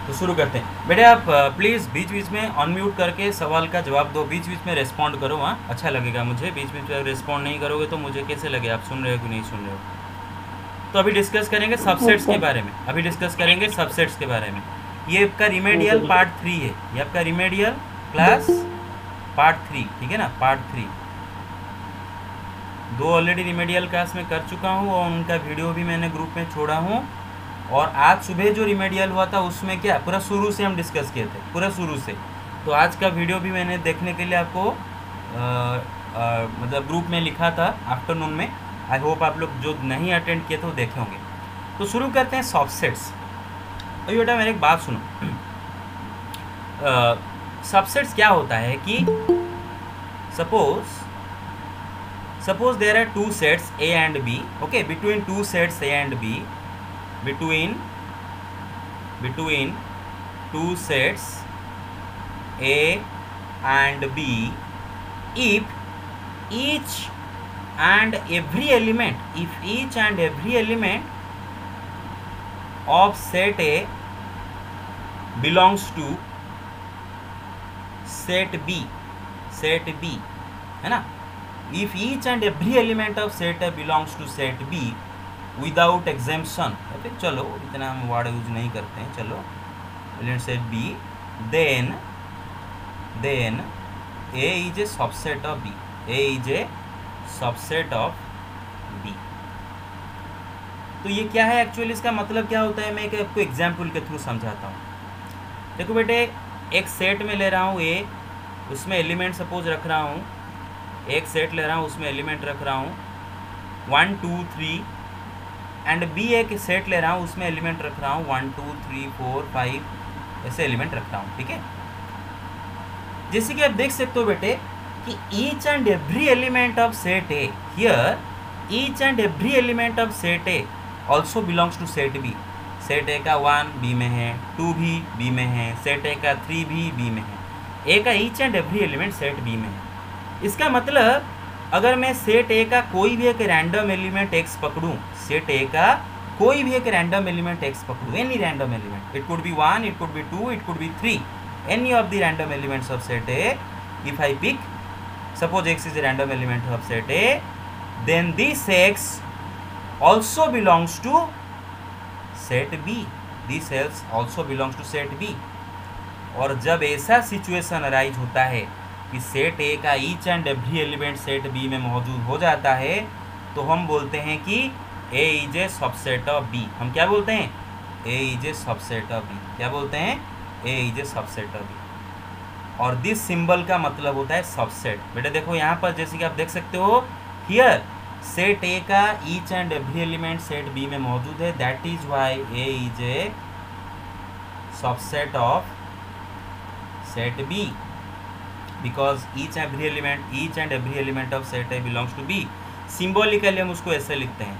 तो शुरू करते हैं। बेटे आप प्लीज़ बीच बीच में अनम्यूट करके सवाल का जवाब दो, बीच बीच में रेस्पॉन्ड करो, हाँ अच्छा लगेगा मुझे। बीच बीच में रेस्पॉन्ड नहीं करोगे तो मुझे कैसे लगे आप सुन रहे हो कि नहीं सुन रहे हो। तो अभी डिस्कस करेंगे सबसेट्स के बारे में, अभी डिस्कस करेंगे सबसेट्स के बारे में। ये आपका रिमेडियल पार्ट 3 है, ये आपका रिमेडियल क्लास पार्ट 3, ठीक है ना, पार्ट 3। 2 ऑलरेडी रिमेडियल क्लास में कर चुका हूँ और उनका वीडियो भी मैंने ग्रुप में छोड़ा हूँ। और आज सुबह जो रिमेडियल हुआ था उसमें क्या पूरा शुरू से हम डिस्कस किए थे, पूरा शुरू से। तो आज का वीडियो भी मैंने देखने के लिए आपको मतलब ग्रुप में लिखा था आफ्टरनून में। आई होप आप लोग जो नहीं अटेंड किए थे वो देखे होंगे। तो शुरू करते हैं सबसेट्स। अभी बेटा मेरी एक बात सुनो, सबसेट्स क्या होता है कि suppose there are 2 sets A and B, okay, between 2 sets A and B, between 2 sets A and B, if each and every element of set A belongs to set B, है ना, if each and every element of set A belongs to set B without exemption, okay, चलो इतना हम word use नहीं करते हैं, चलो let's say B, then A is a subset of B, A is a subset of B। तो ये क्या है एक्चुअली, इसका मतलब क्या होता है, मैं आपको एग्जाम्पल के थ्रू समझाता हूँ। देखो बेटे, एक सेट में ले रहा हूँ A, उसमें एलिमेंट सपोज रख रहा हूँ, एक सेट ले रहा हूँ उसमें एलिमेंट रख रहा हूँ 1 2 3, एंड B एक सेट ले रहा हूँ उसमें एलिमेंट रख रहा हूँ 1 2 3 4 5, ऐसे एलिमेंट रखता हूँ, ठीक है। जैसे कि आप देख सकते हो बेटे कि each and every element of set A, here each and every element of set A also belongs to set B. Set A का 1 बी में है, 2 भी बी में है, सेट ए का 3 भी बी में है, ए का each and every element set B में है। इसका मतलब अगर मैं सेट ए का कोई भी एक रैंडम एलिमेंट एक्स पकड़ूं, सेट ए का कोई भी एक रैंडम एलिमेंट एक्स पकड़ूं, any random element, it could be 1, it could be 2, it could be 3, any of the random elements of set A, if I pick, suppose x is a random element of set A, then this x also belongs to set B, this x also belongs to set B। और जब ऐसा situation arise होता है कि set A का each and every element set B में मौजूद हो जाता है, तो हम बोलते हैं कि A is a subset of B। हम क्या बोलते हैं, A is a subset of B। क्या बोलते हैं, A is a subset of B। और दिस सिंबल का मतलब होता है सबसेट। बेटा देखो यहाँ पर जैसे कि आप देख सकते हो, हियर सेट A का each and every element set B में मौजूद है, that is why A is a subset of set B, because each and every element of set A belongs to B। Symbolically हम उसको ऐसे लिखते हैं,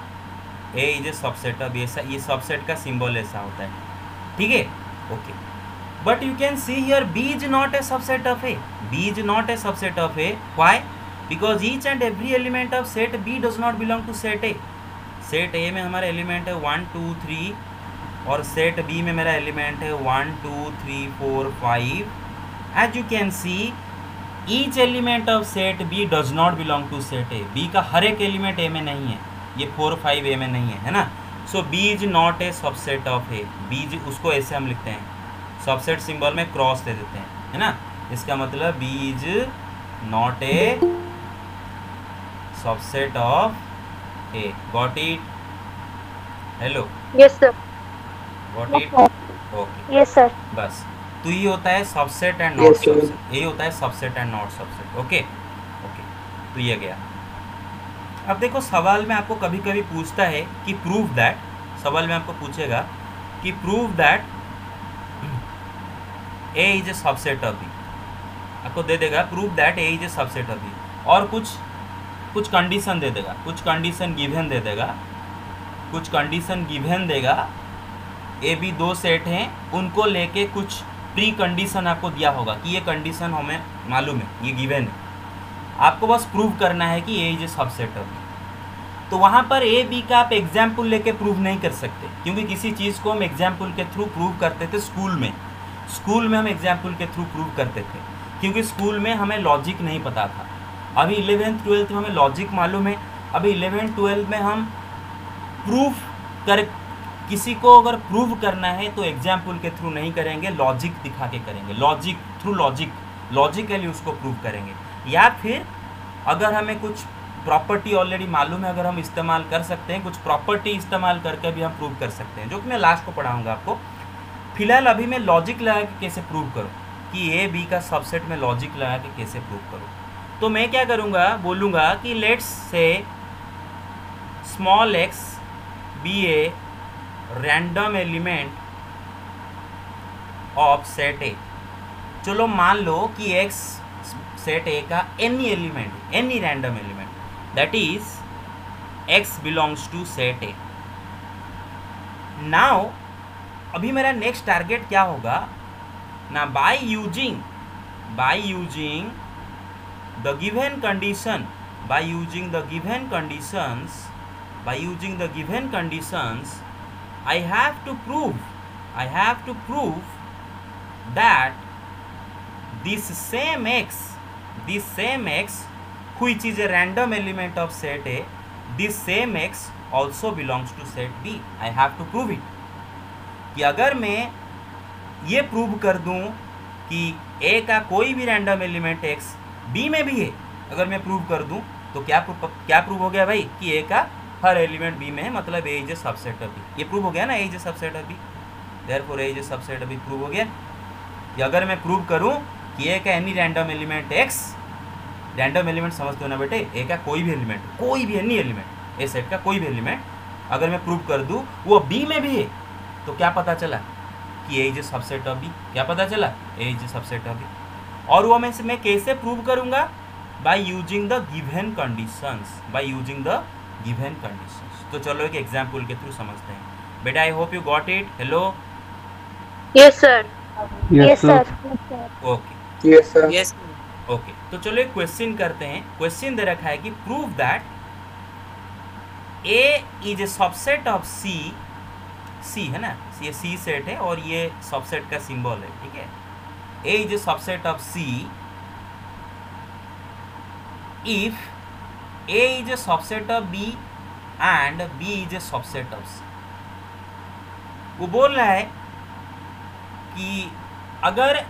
A is a subset of B, ऐसा ये सबसेट का सिंबल ऐसा होता है, ठीक है, okay. But you can see here B is not a subset of A. B is not a subset of A. Why? Because each and every element of set B does not belong to set A. Set A में हमारा element है 1 2 3 और set B में मेरा element है 1 2 3 4 5। As you can see, each element of set B does not belong to set A. B का हर एक element A में नहीं है, ये 4 5 A में नहीं है ना। So B is not a subset of A. B उसको ऐसे हम लिखते हैं, सबसेट सिंबल में क्रॉस दे देते हैं, है ना। इसका मतलब B is not a subset of A। Got it? Hello, yes sir, got it, okay, yes sir. बस। तो ये होता है सबसेट एंड नॉट सबसेट, ये होता है subset and not subset, okay okay. तो ये गया। अब देखो सवाल में आपको कभी कभी पूछता है कि प्रूव दैट, सवाल में आपको पूछेगा कि prove that A is a subset of B, आपको दे देगा prove that A is a subset of B, और कुछ कंडीशन दे देगा, कुछ कंडीशन गिवन दे देगा, कुछ कंडीशन गिवन देगा। A B 2 सेट हैं, उनको लेके कुछ प्री कंडीशन आपको दिया होगा कि ये कंडीशन हमें मालूम है, ये गिवन है, आपको बस प्रूव करना है कि A is a subset of B। तो वहाँ पर ए बी का आप एग्जाम्पल लेके प्रूव नहीं कर सकते, क्योंकि किसी चीज़ को हम एग्जाम्पल के थ्रू प्रूव करते थे स्कूल में हम एग्जाम्पल के थ्रू प्रूव करते थे, क्योंकि स्कूल में हमें लॉजिक नहीं पता था। अभी 11th 12th में हमें लॉजिक मालूम है। अभी 11th 12th में हम प्रूफ कर, किसी को अगर प्रूव करना है तो एग्जाम्पल के थ्रू नहीं करेंगे, लॉजिक दिखा के करेंगे, लॉजिकली उसको प्रूव करेंगे। या फिर अगर हमें कुछ प्रॉपर्टी ऑलरेडी मालूम है, अगर हम इस्तेमाल कर सकते हैं, कुछ प्रॉपर्टी इस्तेमाल करके भी हम प्रूव कर सकते हैं, जो कि मैं लास्ट को पढ़ाऊँगा आपको। फिलहाल अभी मैं लॉजिक लगा के कैसे प्रूव करूँ कि ए बी का सबसेट में लॉजिक लगा के कैसे प्रूव करूँ। तो मैं क्या करूँगा, बोलूँगा कि let's say small x be a random element of set A. चलो मान लो कि x सेट ए का any element, any random element, that is x belongs to set A. Now अभी मेरा नेक्स्ट टारगेट क्या होगा ना, by using the given conditions I have to prove that this same x which is a random element of set A, this same x also belongs to set B. I have to prove it कि अगर मैं ये prove कर दूं कि A का कोई भी रैंडम एलिमेंट x B में भी है, अगर मैं प्रूव कर दूं तो क्या प्रूव हो गया भाई कि A का हर एलिमेंट B में है, मतलब A is a subset of B। ये प्रूव हो गया ना, A is a subset of B, therefore A is a subset of B prove हो गया। कि अगर मैं प्रूव करूं कि A का any random element x, random element समझते हो ना बेटे, A का कोई भी एलिमेंट, कोई भी एनी एलिमेंट, A सेट का कोई भी एलिमेंट अगर मैं प्रूव कर दूं वो B में भी है, तो क्या पता चला कि A is a subset of B। क्या पता चला? A is a subset of B। और वो मैं कैसे प्रूव करूंगा? Bye using the given conditions. तो चलो एक एग्जांपल के थ्रू समझते हैं। बेटा आई hope you got it. Hello, yes sir. Okay, yes sir. Okay. तो चलो एक क्वेश्चन करते हैं। क्वेश्चन दे रखा है कि prove that A is a subset of C है ना, ये C सेट है और ये सबसेट का सिंबल है, ठीक है। A is a subset of C if A is a subset of B and B is a subset of C। वो बोल रहा है कि अगर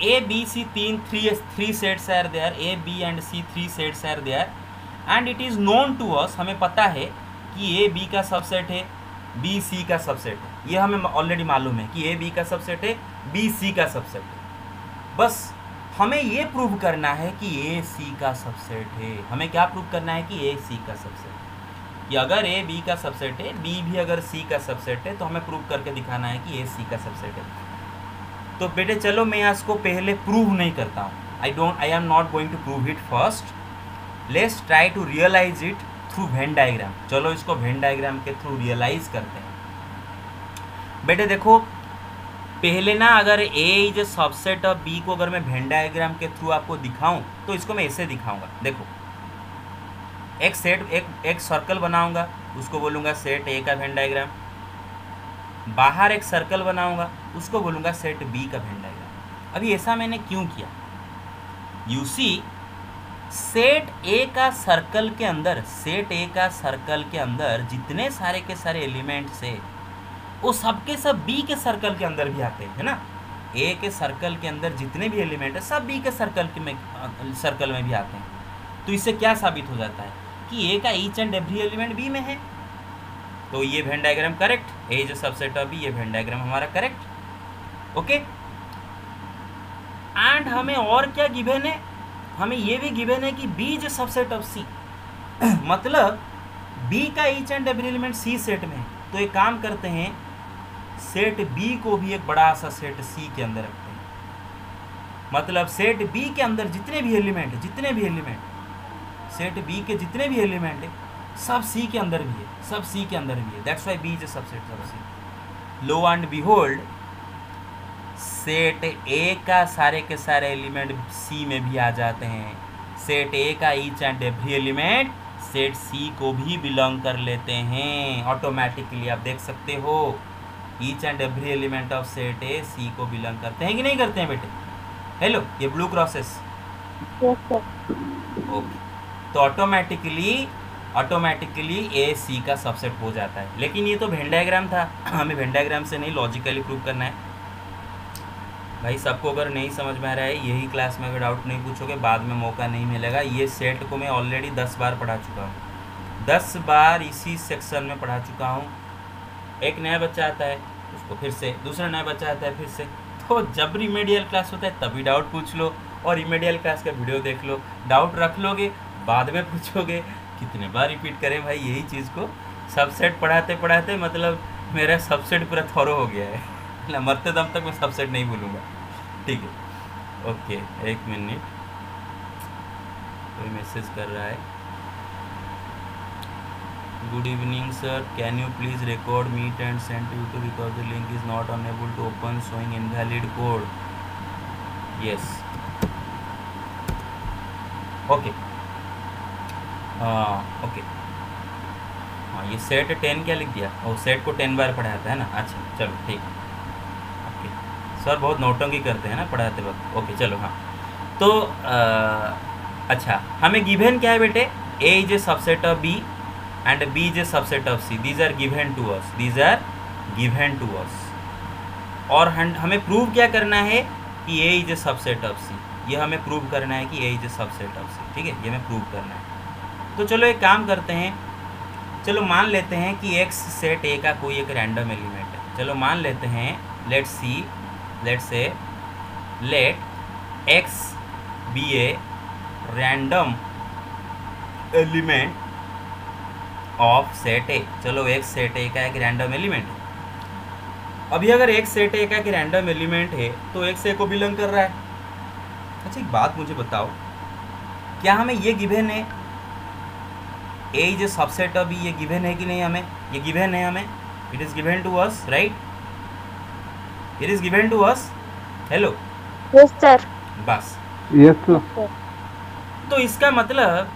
A, B, C three sets are there, A, B and C three sets are there and it is known to us, हमें पता है कि A, B का सबसेट है, B, C का सबसेट है। ये हमें ऑलरेडी मालूम है कि A, B का सबसेट है, B, C का सबसेट है। बस हमें ये प्रूव करना है कि A C का सबसेट है। हमें क्या प्रूव करना है कि A C का सबसेट है, कि अगर A B का सबसेट है, B भी अगर C का सबसेट है, तो हमें प्रूव करके दिखाना है कि A C का सबसेट है। तो बेटे चलो मैं इसको पहले प्रूव नहीं करता हूँ, I am not going to prove it first, let's try to realise it through Venn diagram. चलो इसको वेन डायग्राम के थ्रू रियलाइज करते हैं। बेटे देखो, पहले ना अगर A is a subset of B को अगर मैं वेन डायग्राम के थ्रू आपको दिखाऊं तो इसको मैं ऐसे दिखाऊंगा। देखो, एक सर्कल बनाऊंगा, उसको बोलूँगा सेट A का वेन डायग्राम। बाहर एक सर्कल बनाऊंगा, उसको बोलूँगा सेट B का वेन डायग्राम। अभी ऐसा मैंने क्यों किया? यू सी, सेट A का सर्कल के अंदर जितने सारे के सारे एलिमेंट्स है वो सबके सब B के सर्कल के अंदर भी आते हैं, है ना। A के सर्कल के अंदर जितने भी एलिमेंट है सब B के सर्कल में भी आते हैं। तो इससे क्या साबित हो जाता है कि A का each and every element B में है। तो ये Venn diagram correct, A is a subset of B, ये वेन डायग्राम हमारा करेक्ट। ओके, एंड हमें और क्या गिवन है? हमें ये भी गिवन है कि B is a subset of C, मतलब B का each and every element C set में है। तो एक काम करते हैं, सेट B को भी एक बड़ा सा सेट C के अंदर रखते हैं। मतलब सेट B के अंदर जितने भी एलिमेंट सेट B के जितने भी एलिमेंट है सब C के अंदर भी है, that's why B is a subset of C। Low and behold, set A का सारे के सारे एलिमेंट C में भी आ जाते हैं, सेट A का each and every element set C को भी बिलोंग कर लेते हैं ऑटोमेटिकली। आप देख सकते हो each and every element of set A C को बिलोंग करते हैं कि नहीं करते हैं बेटे? हेलो, ये blue crosses. Yes sir. Okay, तो ऑटोमेटिकली ए सी का सबसेट हो जाता है। लेकिन ये तो वेन डायग्राम था, हमें वेन डायग्राम से नहीं लॉजिकली प्रूव करना है भाई। सबको अगर नहीं समझ में आ रहा है, यही क्लास में अगर डाउट नहीं पूछोगे बाद में मौका नहीं मिलेगा। ये सेट को मैं ऑलरेडी 10 बार पढ़ा चुका हूँ, 10 बार इसी सेक्शन में पढ़ा चुका हूँ। एक नया बच्चा आता है उसको फिर से, दूसरा नया बच्चा आता है फिर से। तो जब रिमेडियल क्लास होता है तभी डाउट पूछ लो, और रिमेडियल क्लास का वीडियो देख लो। डाउट रख लोगे बाद में पूछोगे, कितने बार रिपीट करें भाई यही चीज़ को। सबसेट पढ़ाते पढ़ाते मतलब मेरा सबसेट पूरा थॉरो हो गया है ना, मरते दम तक मैं सबसेट नहीं भूलूंगा। ठीक है, ओके, एक मिनट, कोई मैसेज कर रहा है। Good evening sir, can you please record meet and send to YouTube because the link is not unable to open showing invalid code. Yes, okay, okay. हाँ, ये सेट 10 क्या लिख दिया? और सेट को 10 बार पढ़ाता है ना। अच्छा चलो ठीक है, ओके। सर बहुत नोटंकी करते हैं ना पढ़ाते वक्त। ओके चलो, हाँ तो अच्छा, हमें गिवन क्या है बेटे? A is a subset of B and B is a subset of C. These are given to us, these are given to us. और हमें प्रूव क्या करना है कि A is a subset of C. ये हमें प्रूव करना है कि A is a subset of C. ठीक है, ये हमें प्रूव करना है। तो चलो एक काम करते हैं, चलो मान लेते हैं कि एक्स सेट ए का कोई एक रैंडम एलिमेंट है। चलो मान लेते हैं, let's say let x be a random element of set A. चलो एक्स सेट ए का एक रैंडम एलिमेंट है। अभी अगर एक्स सेट ए का एक रैंडम एलिमेंट है तो एक्स ए को बिलोंग कर रहा है। अच्छा एक बात मुझे बताओ, क्या हमें ये गिवन है A is a subset of B, ये गिवन है कि नहीं? हमें ये गिवन है, हमें it is given to us, right? It is given to us. Hello, yes sir. बस यस सर। तो इसका मतलब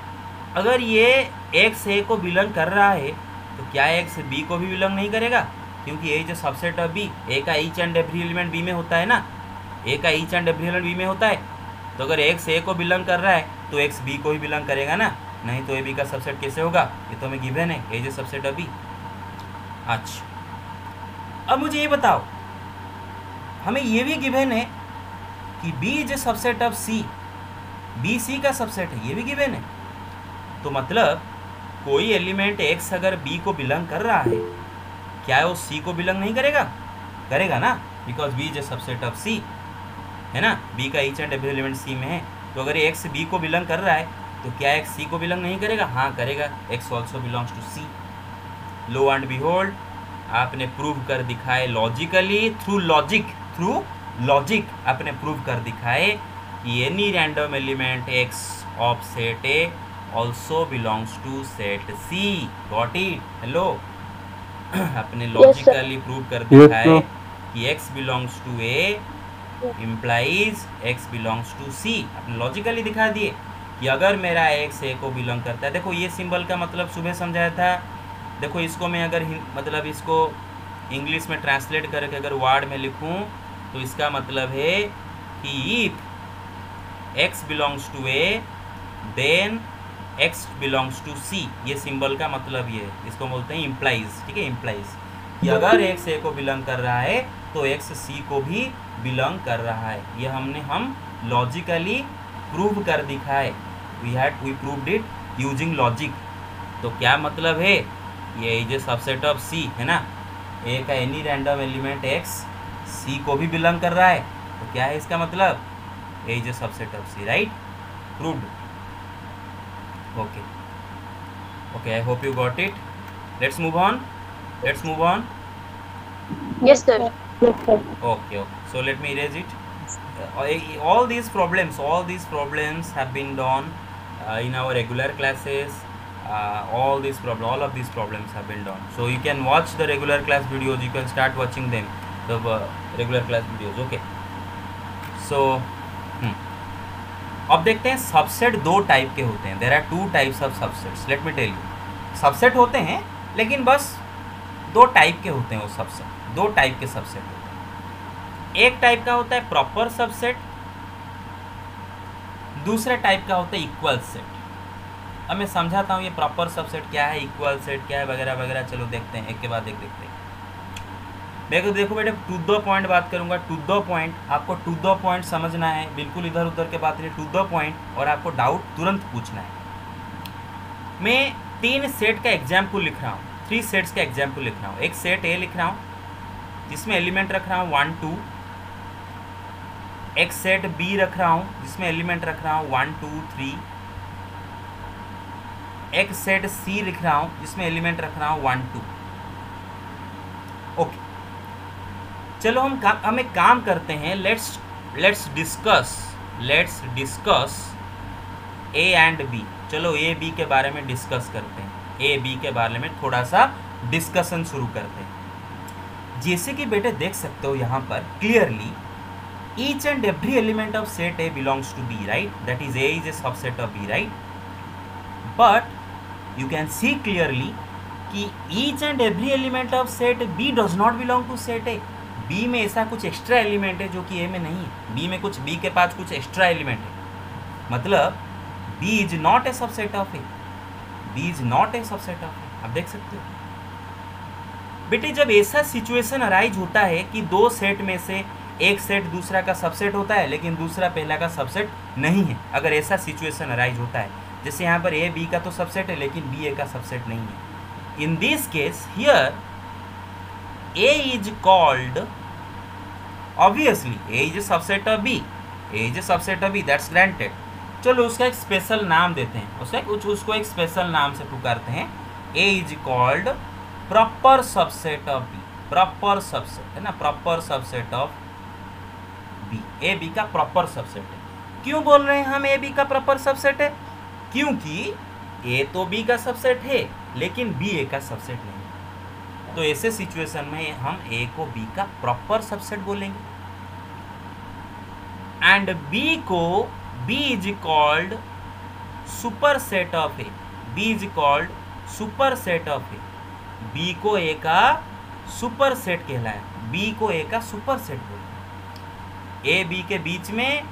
अगर ये एक्स ए को बिलोंग कर रहा है तो क्या एक्स बी को भी बिलोंग नहीं करेगा? क्योंकि A is a subset of B. A का each and every element B में होता है ना, ए का each and every element B में होता है। तो अगर एक्स ए को बिलोंग कर रहा है तो एक्स बी को ही बिलोंग करेगा ना, नहीं तो ए बी का सबसेट कैसे होगा? ये तो हमें गिवन है, A is a subset of B. अच्छा, अब मुझे ये बताओ, हमें ये भी गिवन है कि B is a subset of C, B C का सबसेट है, ये भी गिवन है। तो मतलब कोई एलिमेंट एक्स अगर बी को बिलोंग कर रहा है, क्या वो सी को बिलोंग नहीं करेगा? करेगा ना, because B is a subset of C, है ना। बी का each and every element C में है। तो अगर एक्स बी को बिलोंग कर रहा है तो क्या एक्स सी को बिलोंग नहीं करेगा? हाँ करेगा, x also belongs to C. Lo and behold, आपने प्रूव कर दिखाए लॉजिकली, थ्रू लॉजिक आपने प्रूव कर दिखाए कि any random element x of set A also belongs to set C. Got it? Hello, आपने लॉजिकली प्रूव कर दिखाए कि x belongs to A implies x belongs to C. आपने लॉजिकली दिखा दिए कि अगर मेरा एक्स ए को बिलोंग करता है। देखो ये सिंबल का मतलब सुबह समझाया था। देखो इसको मैं अगर मतलब इसको इंग्लिश में ट्रांसलेट करके अगर वर्ड में लिखूं तो इसका मतलब है कि if x belongs to A then x belongs to C. ये सिंबल का मतलब ये है, इसको बोलते हैं इम्प्लाइज। ठीक है, इम्प्लाइज कि अगर एक्स ए को बिलोंग कर रहा है तो एक्स सी को भी बिलोंग कर रहा है। ये हम लॉजिकली प्रूव कर दिखाए। We proved it using logic. तो क्या मतलब है? ये is a subset of C, है ना। ए का any random element x C को भी बिलोंग कर रहा है, तो क्या है इसका मतलब? A is a subset of C, right? Proved. Okay, I hope you got it. Let's move on. Yes sir. Okay. So let me erase it. All these problems have been done in our regular classes. All of these problems have been done. So you can watch the regular class videos. You can start watching them, the regular class videos. Okay. So अब देखते हैं subset दो type के होते हैं. There are two types of subsets. Let me tell you. Subset होते हैं लेकिन बस दो टाइप के होते हैं वो सबसेट. दो टाइप के सबसेट होते हैं. एक टाइप का होता है प्रॉपर सबसेट, दूसरे टाइप का होता है इक्वल सेट. अब मैं समझाता हूँ ये प्रॉपर सबसेट क्या है, इक्वल सेट क्या है, वगैरह वगैरह. चलो देखते हैं एक के बाद एक देखते हैं. देखो बेटे, टू द पॉइंट बात करूंगा. टू द पॉइंट, आपको टू द पॉइंट समझना है, बिल्कुल इधर उधर के बात नहीं. टू द पॉइंट, और आपको डाउट तुरंत पूछना है. मैं 3 सेट का एग्जाम्पल लिख रहा हूँ, 3 सेट्स का एग्जाम्पल लिख रहा हूँ. एक सेट ए लिख रहा हूँ जिसमें एलिमेंट रख रहा हूँ 1 2. एक सेट बी रख रहा हूँ जिसमें एलिमेंट रख रहा हूँ 1 2 3. एक सेट सी लिख रहा हूँ जिसमें एलिमेंट रख रहा हूँ 1 2. ओके, चलो हम एक काम करते हैं. Let's discuss A and B. चलो ए बी के बारे में डिस्कस करते हैं. ए बी के बारे में थोड़ा सा डिस्कशन शुरू करते हैं. जैसे कि बेटे देख सकते हो यहाँ पर clearly, each and every element of set A belongs to B, right? That is, A is a subset of B, right? But you can see clearly कि each and every element of set B does not belong to set A. B में ऐसा कुछ extra element है जो कि A में नहीं है. B में कुछ, B के पास कुछ एक्स्ट्रा एलिमेंट है. मतलब B is not a subset of A. B is not a subset of A. आप देख सकते हो बेटे, जब ऐसा सिचुएशन अराइज होता है कि दो सेट में से एक सेट दूसरा का सबसेट होता है लेकिन दूसरा पहला का सबसेट नहीं है. अगर ऐसा सिचुएशन अराइज होता है, जैसे यहाँ पर ए बी का तो सबसेट है लेकिन बी ए का सबसेट नहीं है. In this case here A is called, obviously A is subset of B. A is subset of B, that's granted. चलो उसका एक स्पेशल नाम देते हैं, उसको एक स्पेशल नाम से पुकारते हैं. A is called proper subset of B. Proper subset है ना, proper subset of B. A B का प्रॉपर सबसेट है. क्यों बोल रहे हैं हम ए बी का प्रॉपर सबसेट है? क्योंकि ए तो बी का सबसेट है लेकिन बी ए का सबसेट नहीं है. तो ऐसे सिचुएशन में हम ए को बी का प्रॉपर सबसेट बोलेंगे. एंड बी को B is called superset of A. B is called superset of A. B को ए का सुपर सेट कहलाया. बी को ए का सुपर सेट बोलते. ए बी के बीच में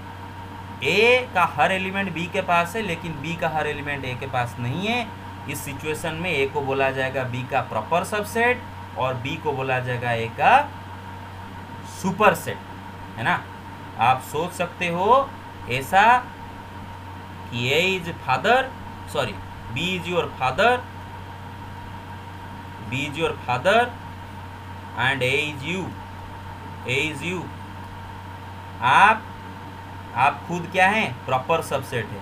ए का हर एलिमेंट बी के पास है लेकिन बी का हर एलिमेंट ए के पास नहीं है. इस सिचुएशन में ए को बोला जाएगा बी का प्रॉपर सबसेट और बी को बोला जाएगा ए का सुपर सेट, है ना. आप सोच सकते हो ऐसा कि A is father, sorry B is your father, B is your father and A is you. A is you. आप खुद क्या हैं? प्रॉपर सबसेट है.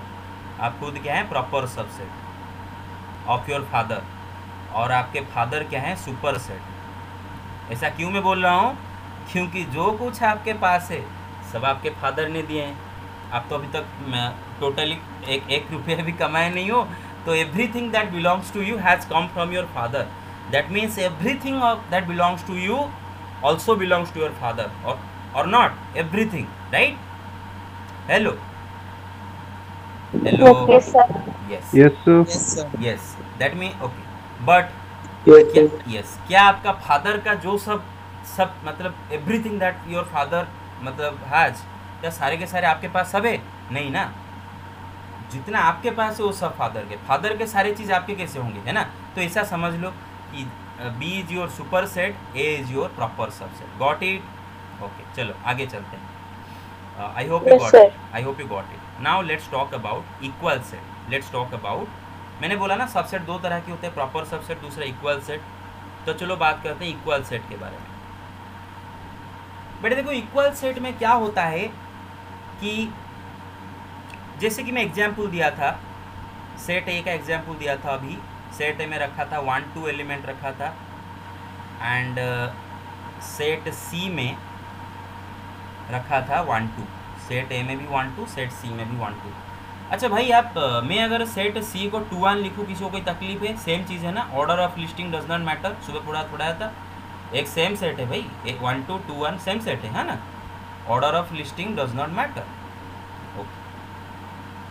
आप खुद क्या हैं? Proper subset of your father. और आपके फादर क्या हैं? Super set. ऐसा क्यों मैं बोल रहा हूँ? क्योंकि जो कुछ आपके पास है सब आपके फादर ने दिए हैं. आप तो अभी तक टोटली एक रुपये भी कमाए नहीं हो. तो everything that belongs to you has come from your father. That means everything that belongs to you also belongs to your father. or not everything, right? Hello. Yes, sir. Yes. Yes, sir. Yes, sir. Yes. That means okay. But yes. क्या आपका father का जो सब मतलब everything that your father मतलब has, क्या सारे के सारे आपके पास सब है? नहीं ना. जितना आपके पास है वो सब फादर के सारे चीज़ आपके कैसे होंगे, है ना. तो ऐसा समझ लो कि B is your super set, A is your proper subset. Got it? Okay, चलो आगे चलते हैं. आई hope you got it. I hope you got it. Now let's talk about equal set. Let's talk about, मैंने बोला ना subset दो तरह के होते हैं, प्रॉपर सबसेट, दूसरा इक्वल सेट. तो चलो बात करते हैं इक्वल सेट के बारे में. बेटे देखो, इक्वल सेट में क्या होता है कि जैसे कि मैं एग्जाम्पल दिया था, सेट ए का एग्जाम्पल दिया था अभी. सेट ए में रखा था 1 2 एलिमेंट रखा था एंड सेट सी में रखा था 1 2. सेट ए में भी 1 2, सेट सी में भी 1 2. अच्छा भाई, आप मैं अगर सेट सी को 2 1 लिखूँ, किसी को कोई तकलीफ है? सेम चीज़ है ना. Order of listing does not matter. सुबह पढ़ाया था, एक सेम सेट है भाई. 1 2 2 1 सेम सेट है ना. Order of listing does not matter. Okay,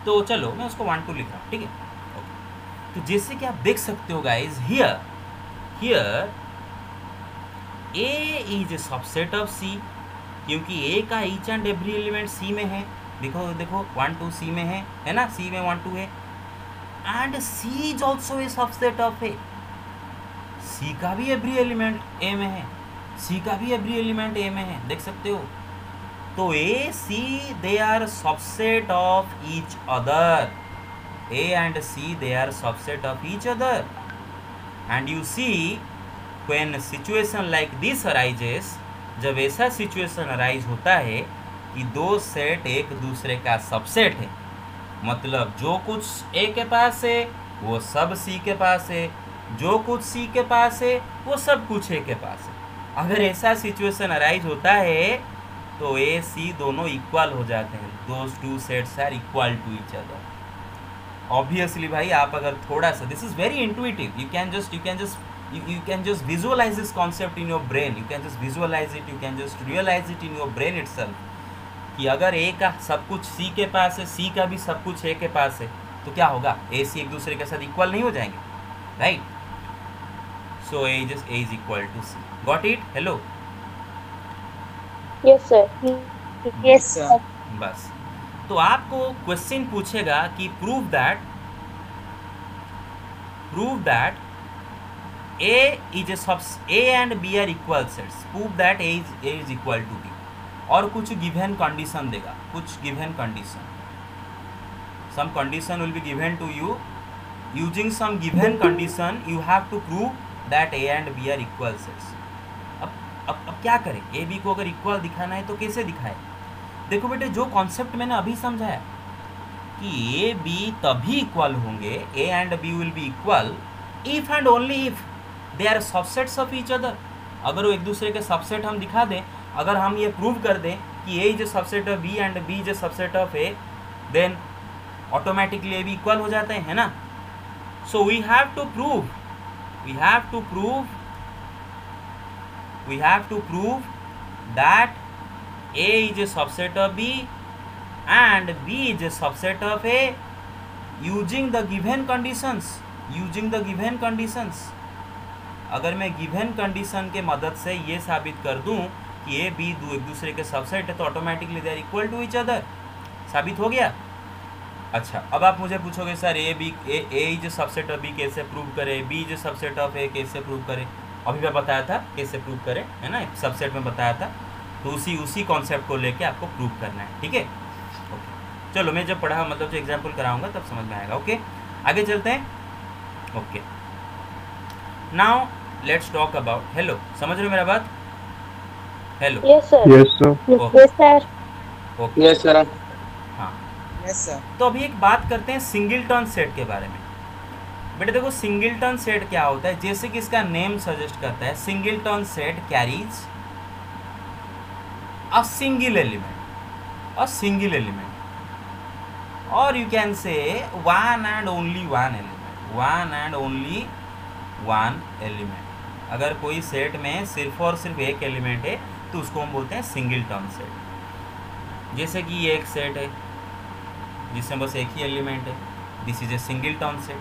तो चलो मैं उसको 1 2 लिख रहा हूँ, ठीक है। ओके, तो जैसे कि आप देख सकते हो guys, here A is a subset of C, क्योंकि ए का each and every element C में है। देखो देखो 1 2 सी में है ना, सी में 1 2 है। And C is also a subset of A, C का भी एवरी एलिमेंट ए में है, सी का भी एवरी एलिमेंट ए में है, देख सकते हो। तो A C they are subset of each other, A and C they are subset of each other. And you see when situation like this arises, जब ऐसा सिचुएशन अराइज होता है कि दो सेट एक दूसरे का सबसेट है, मतलब जो कुछ ए के पास है वो सब सी के पास है, जो कुछ सी के पास है वो सब कुछ ए के पास है। अगर ऐसा सिचुएशन अराइज होता है तो ए सी दोनों इक्वल हो जाते हैं, those two sets are equal to each other. Obviously भाई, आप अगर थोड़ा सा, this is very intuitive, you can just visualize this concept in your brain, you can just visualize it, you can just realize it in your brain itself, कि अगर ए का सब कुछ सी के पास है, सी का भी सब कुछ ए के पास है, तो क्या होगा, ए सी एक दूसरे के साथ इक्वल नहीं हो जाएंगे, right. So A is equal to C, got it? Hello, Yes, sir. Yes, sir. बस। तो आपको क्वेश्चन पूछेगा कि prove that A and B are equal sets, prove that A is equal to B, और कुछ गिवन कंडीशन देगा, कुछ given condition, some condition will be given to you, using some given condition you have to prove that A and B are equal sets. अब क्या करें, ए B को अगर equal दिखाना है तो कैसे दिखाए? देखो बेटे, जो कॉन्सेप्ट मैंने अभी समझाया कि ए बी तभी इक्वल होंगे, A and B will be equal if and only if they are subsets of each other. अगर वो एक दूसरे के सबसेट हम दिखा दें, अगर हम ये प्रूव कर दें कि A is a subset of B and B is a subset of A, then automatically A B equal हो जाते हैं, है ना। So we have to prove that A is a subset of B and B is a subset of A using the given conditions। अगर मैं given condition के मदद से ये साबित कर दूं कि ए बी एक दूसरे के सबसेट है, तो automatically they are equal to each other, साबित हो गया। अच्छा, अब आप मुझे पूछोगे sir A is a subset of B कैसे प्रूव करें, B is a subset of A कैसे प्रूव करें? अभी मैं बताया था कैसे प्रूव करें, है ना, सबसेट में बताया था, तो उसी कॉन्सेप्ट को लेके आपको प्रूव करना है, ठीक है। ओके, चलो मैं जब पढ़ा, मतलब जो एग्जाम्पल कराऊंगा तब समझ में आएगा। ओके, आगे चलते हैं। Okay, now let's talk about, hello, समझ रहे हो मेरा बात? Hello, Yes, sir. Yes, sir. Yes, sir. Okay, yes sir. हाँ। Yes sir. तो अभी एक बात करते हैं सिंगलटन सेट के बारे में। बेटे देखो, सिंगलटन सेट क्या होता है, जैसे कि इसका नेम सजेस्ट करता है, singleton set carries a single element, or you can say one and only one element। अगर कोई सेट में सिर्फ और सिर्फ एक एलिमेंट है तो उसको हम बोलते हैं सिंगलटन सेट। जैसे कि ये एक सेट है जिसमें बस एक ही एलिमेंट है, this is a singleton set,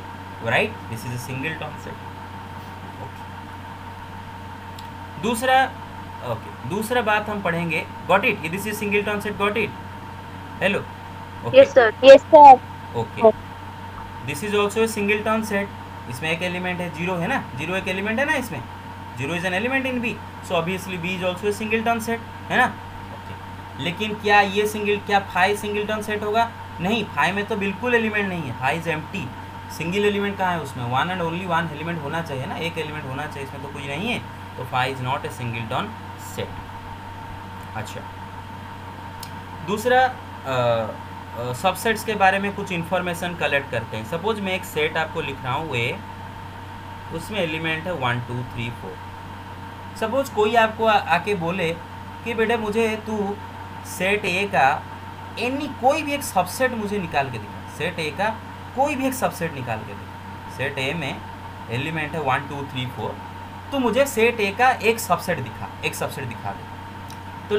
right, this is a singleton set. दूसरा बात हम पढ़ेंगे, got it, this is singleton set, got it? Hello, okay, Yes, sir. Yes, sir. Okay, this is also a singleton set, इसमें एक element है, zero है ना, zero एक एलिमेंट है ना, इसमें zero is an element in B, so obviously B is also a singleton set, है ना। ओके, लेकिन क्या फाइव सिंगलटन सेट होगा? नहीं, फाइव में तो बिल्कुल एलिमेंट नहीं है, five is empty, single element कहाँ है उसमें, one and only one element होना चाहिए ना, एक एलिमेंट होना चाहिए, इसमें तो कुछ नहीं है, तो five is not a singleton set. अच्छा, दूसरा सबसेट्स के बारे में कुछ इन्फॉर्मेशन कलेक्ट करते हैं। सपोज मैं एक सेट आपको लिख रहा हूँ ए, उसमें एलिमेंट है 1 2 3 4। सपोज कोई आपको आके बोले कि बेटे मुझे तू सेट ए का कोई भी एक सबसेट मुझे निकाल के दिखा, सेट ए का कोई भी एक सबसेट निकाल के दिखा। सेट ए में एलिमेंट है 1 2 3 4, तो मुझे सेट ए का एक सबसेट दिखा दे।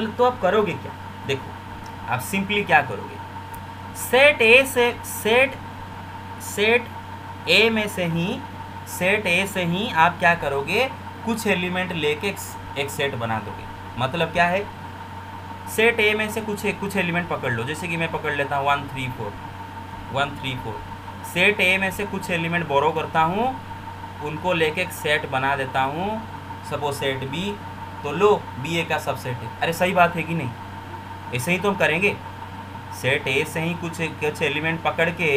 तो आप करोगे क्या? देखो, आप सिंपली क्या करोगे, सेट ए से सेट सेट ए में से ही सेट ए से ही आप क्या करोगे, कुछ एलिमेंट लेके एक सेट बना दोगे। मतलब क्या है, सेट ए में से कुछ एलिमेंट पकड़ लो, जैसे कि मैं पकड़ लेता हूँ 1 3 4। सेट ए में से कुछ एलिमेंट बोरो करता हूँ, उनको लेके एक सेट बना देता हूँ, सपोज सेट बी। तो लो बी ए का सबसेट है। अरे सही बात है कि नहीं? ऐसे ही तो हम करेंगे, सेट ए से ही कुछ एलिमेंट पकड़ के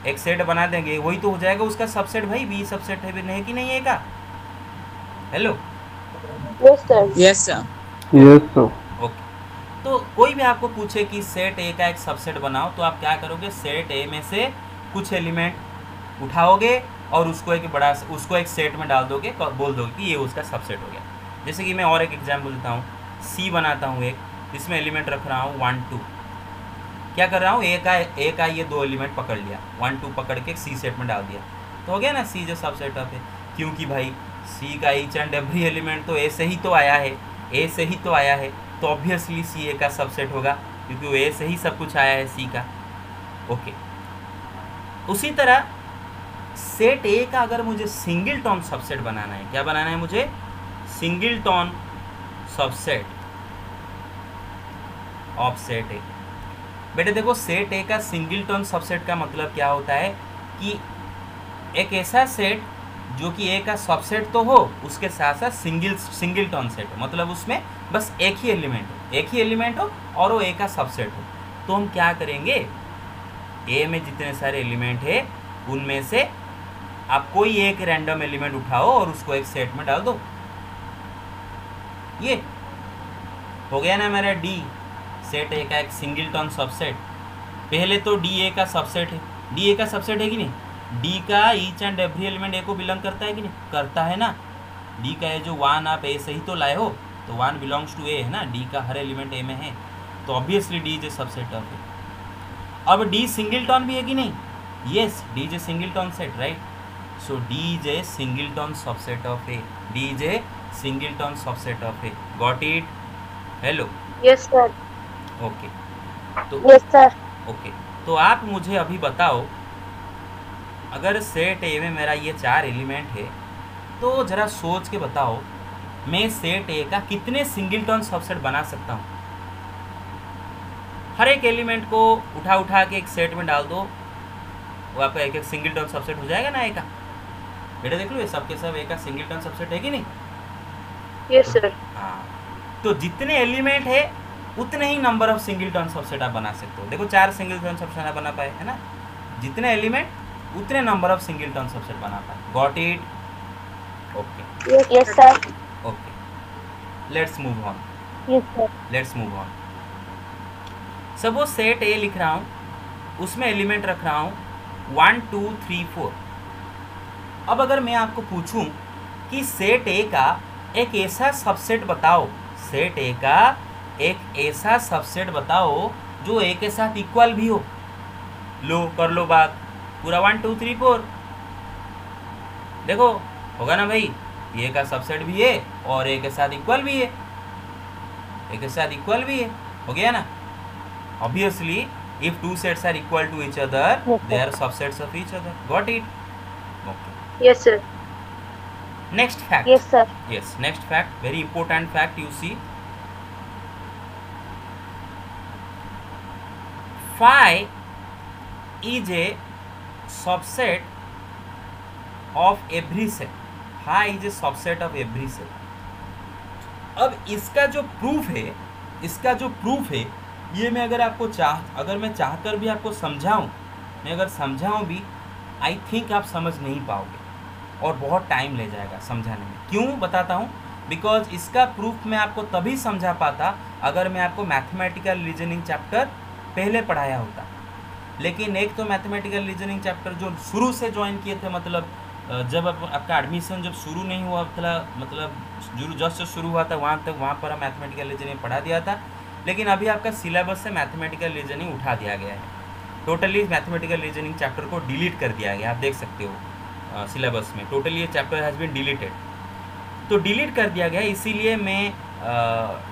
एक सेट बना देंगे, वही तो हो जाएगा उसका सबसेट भाई। बी सबसेट है नहीं कि नहीं है का? Hello, yes sir. Yes sir. Okay. तो कोई भी आपको पूछे कि सेट ए का एक सबसेट बनाओ, तो आप क्या करोगे, सेट ए में से कुछ एलिमेंट उठाओगे और उसको एक सेट में डाल दोगे, बोल दोगे कि ये उसका सबसेट हो गया। जैसे कि मैं और एक एग्जाम्पल देता हूँ, सी बनाता हूँ एक, इसमें एलिमेंट रख रहा हूँ 1 2। क्या कर रहा हूँ, ए का ये 2 एलिमेंट पकड़ लिया, 1 2 पकड़ के सी सेट में डाल दिया, तो हो गया ना सी जो सबसेट ऑफ है। क्योंकि भाई सी का ईच एंड एवरी एलिमेंट तो ए से ही तो आया है, तो ऑब्वियसली सी ए का सबसेट होगा, क्योंकि वो ए से ही सब कुछ आया है सी का। ओके। उसी तरह सेट ए का अगर मुझे सिंगलटन सबसेट बनाना है, क्या बनाना है मुझे, सिंगलटन सबसेट ऑफ सेट ए। बेटे देखो, सेट ए का सिंगलटन सबसेट का मतलब क्या होता है कि एक ऐसा सेट जो कि ए का सबसेट तो हो, उसके साथ साथ सिंगलटन सेट हो, मतलब उसमें बस एक ही एलिमेंट हो और वो ए का सबसेट हो। तो हम क्या करेंगे, ए में जितने सारे एलिमेंट है उनमें से आप कोई एक रैंडम एलिमेंट उठाओ और उसको एक सेट में डाल दो। ये हो गया ना मेरा डी, सेट ए का एक सिंगलटन सबसेट। पहले तो डी ए का सबसेट है, डी ए का सबसेट है कि नहीं, डी का ईच एंड एवरी एलिमेंट ए को बिलोंग करता है कि नहीं, करता है ना। डी का ये जो 1 आप ए से ही तो लाए हो, तो 1 बिलोंग्स टू ए है ना, डी का हर एलिमेंट ए में है, तो obviously D is a subset of A. अब डी सिंगलटन भी है कि नहीं, yes, D is a singleton set, right. So D is a singleton subset of A, D is a singleton subset of A. Got it? Hello, yes sir. Okay. तो yes sir. Okay, तो आप मुझे अभी बताओ, अगर set A में मेरा ये 4 एलिमेंट है, तो ज़रा सोच के बताओ मैं सेट ए का कितने सिंगलटन सबसेट बना सकता हूँ। हर एक एलिमेंट को उठा के एक सेट में डाल दो, वो आपका एक सिंगलटन सबसेट हो जाएगा ना ए का। बेटा देख लो, ये सब के सब ए का सिंगलटन सबसेट है कि नहीं? Yes sir. हाँ, तो जितने एलिमेंट है उतने ही नंबर ऑफ सिंगलटन सबसेट आप बना सकते हो। देखो 4 सिंगलटन सबसेट आप बना पाए, है ना, जितने एलिमेंट उतने नंबर ऑफ सिंगलटन सबसेट बना पाए। Got it? Okay, yes sir. Okay, let's move on. Yes sir. Let's move on. Suppose set ए लिख रहा हूँ, उसमें एलिमेंट रख रहा हूँ 1 2 3 4। अब अगर मैं आपको पूछूं कि सेट ए का एक ऐसा सबसेट बताओ, सेट ए का एक ऐसा सबसेट बताओ जो ए के साथ इक्वल भी हो, लो कर लो बात, पूरा 1 2 3 4। देखो होगा ना भाई, ए का सबसेट भी है और ए के साथ इक्वल भी है, ए के साथ इक्वल भी है, हो गया ना। Obviously, if two sets are equal to each other, Yes, they sir. are subsets of each other. Got it? Okay. Yes sir. Next fact. Yes sir. Yes, next fact, very important fact. You see, phi is a subset of every set. Phi is a subset of every set. अब इसका जो proof है, ये मैं अगर मैं चाहकर भी आपको समझाऊं, मैं अगर समझाऊं भी, आई थिंक आप समझ नहीं पाओगे और बहुत टाइम ले जाएगा समझाने में। क्यों बताता हूं, बिकॉज इसका प्रूफ मैं आपको तभी समझा पाता अगर मैं आपको मैथमेटिकल रीजनिंग चैप्टर पहले पढ़ाया होता। लेकिन एक तो मैथमेटिकल रीजनिंग चैप्टर जो शुरू से ज्वाइन किए थे, मतलब जब आपका एडमिशन जब शुरू नहीं हुआ था, मतलब जस्ट शुरू हुआ था वहाँ पर हम मैथमेटिकल रीजनिंग पढ़ा दिया था। लेकिन अभी आपका सिलेबस से मैथमेटिकल रीजनिंग उठा दिया गया है, टोटली मैथमेटिकल रीजनिंग चैप्टर को डिलीट कर दिया गया। आप देख सकते हो सिलेबस में टोटली ये चैप्टर हैज़ बीन डिलीटेड, तो डिलीट कर दिया गया। इसीलिए मैं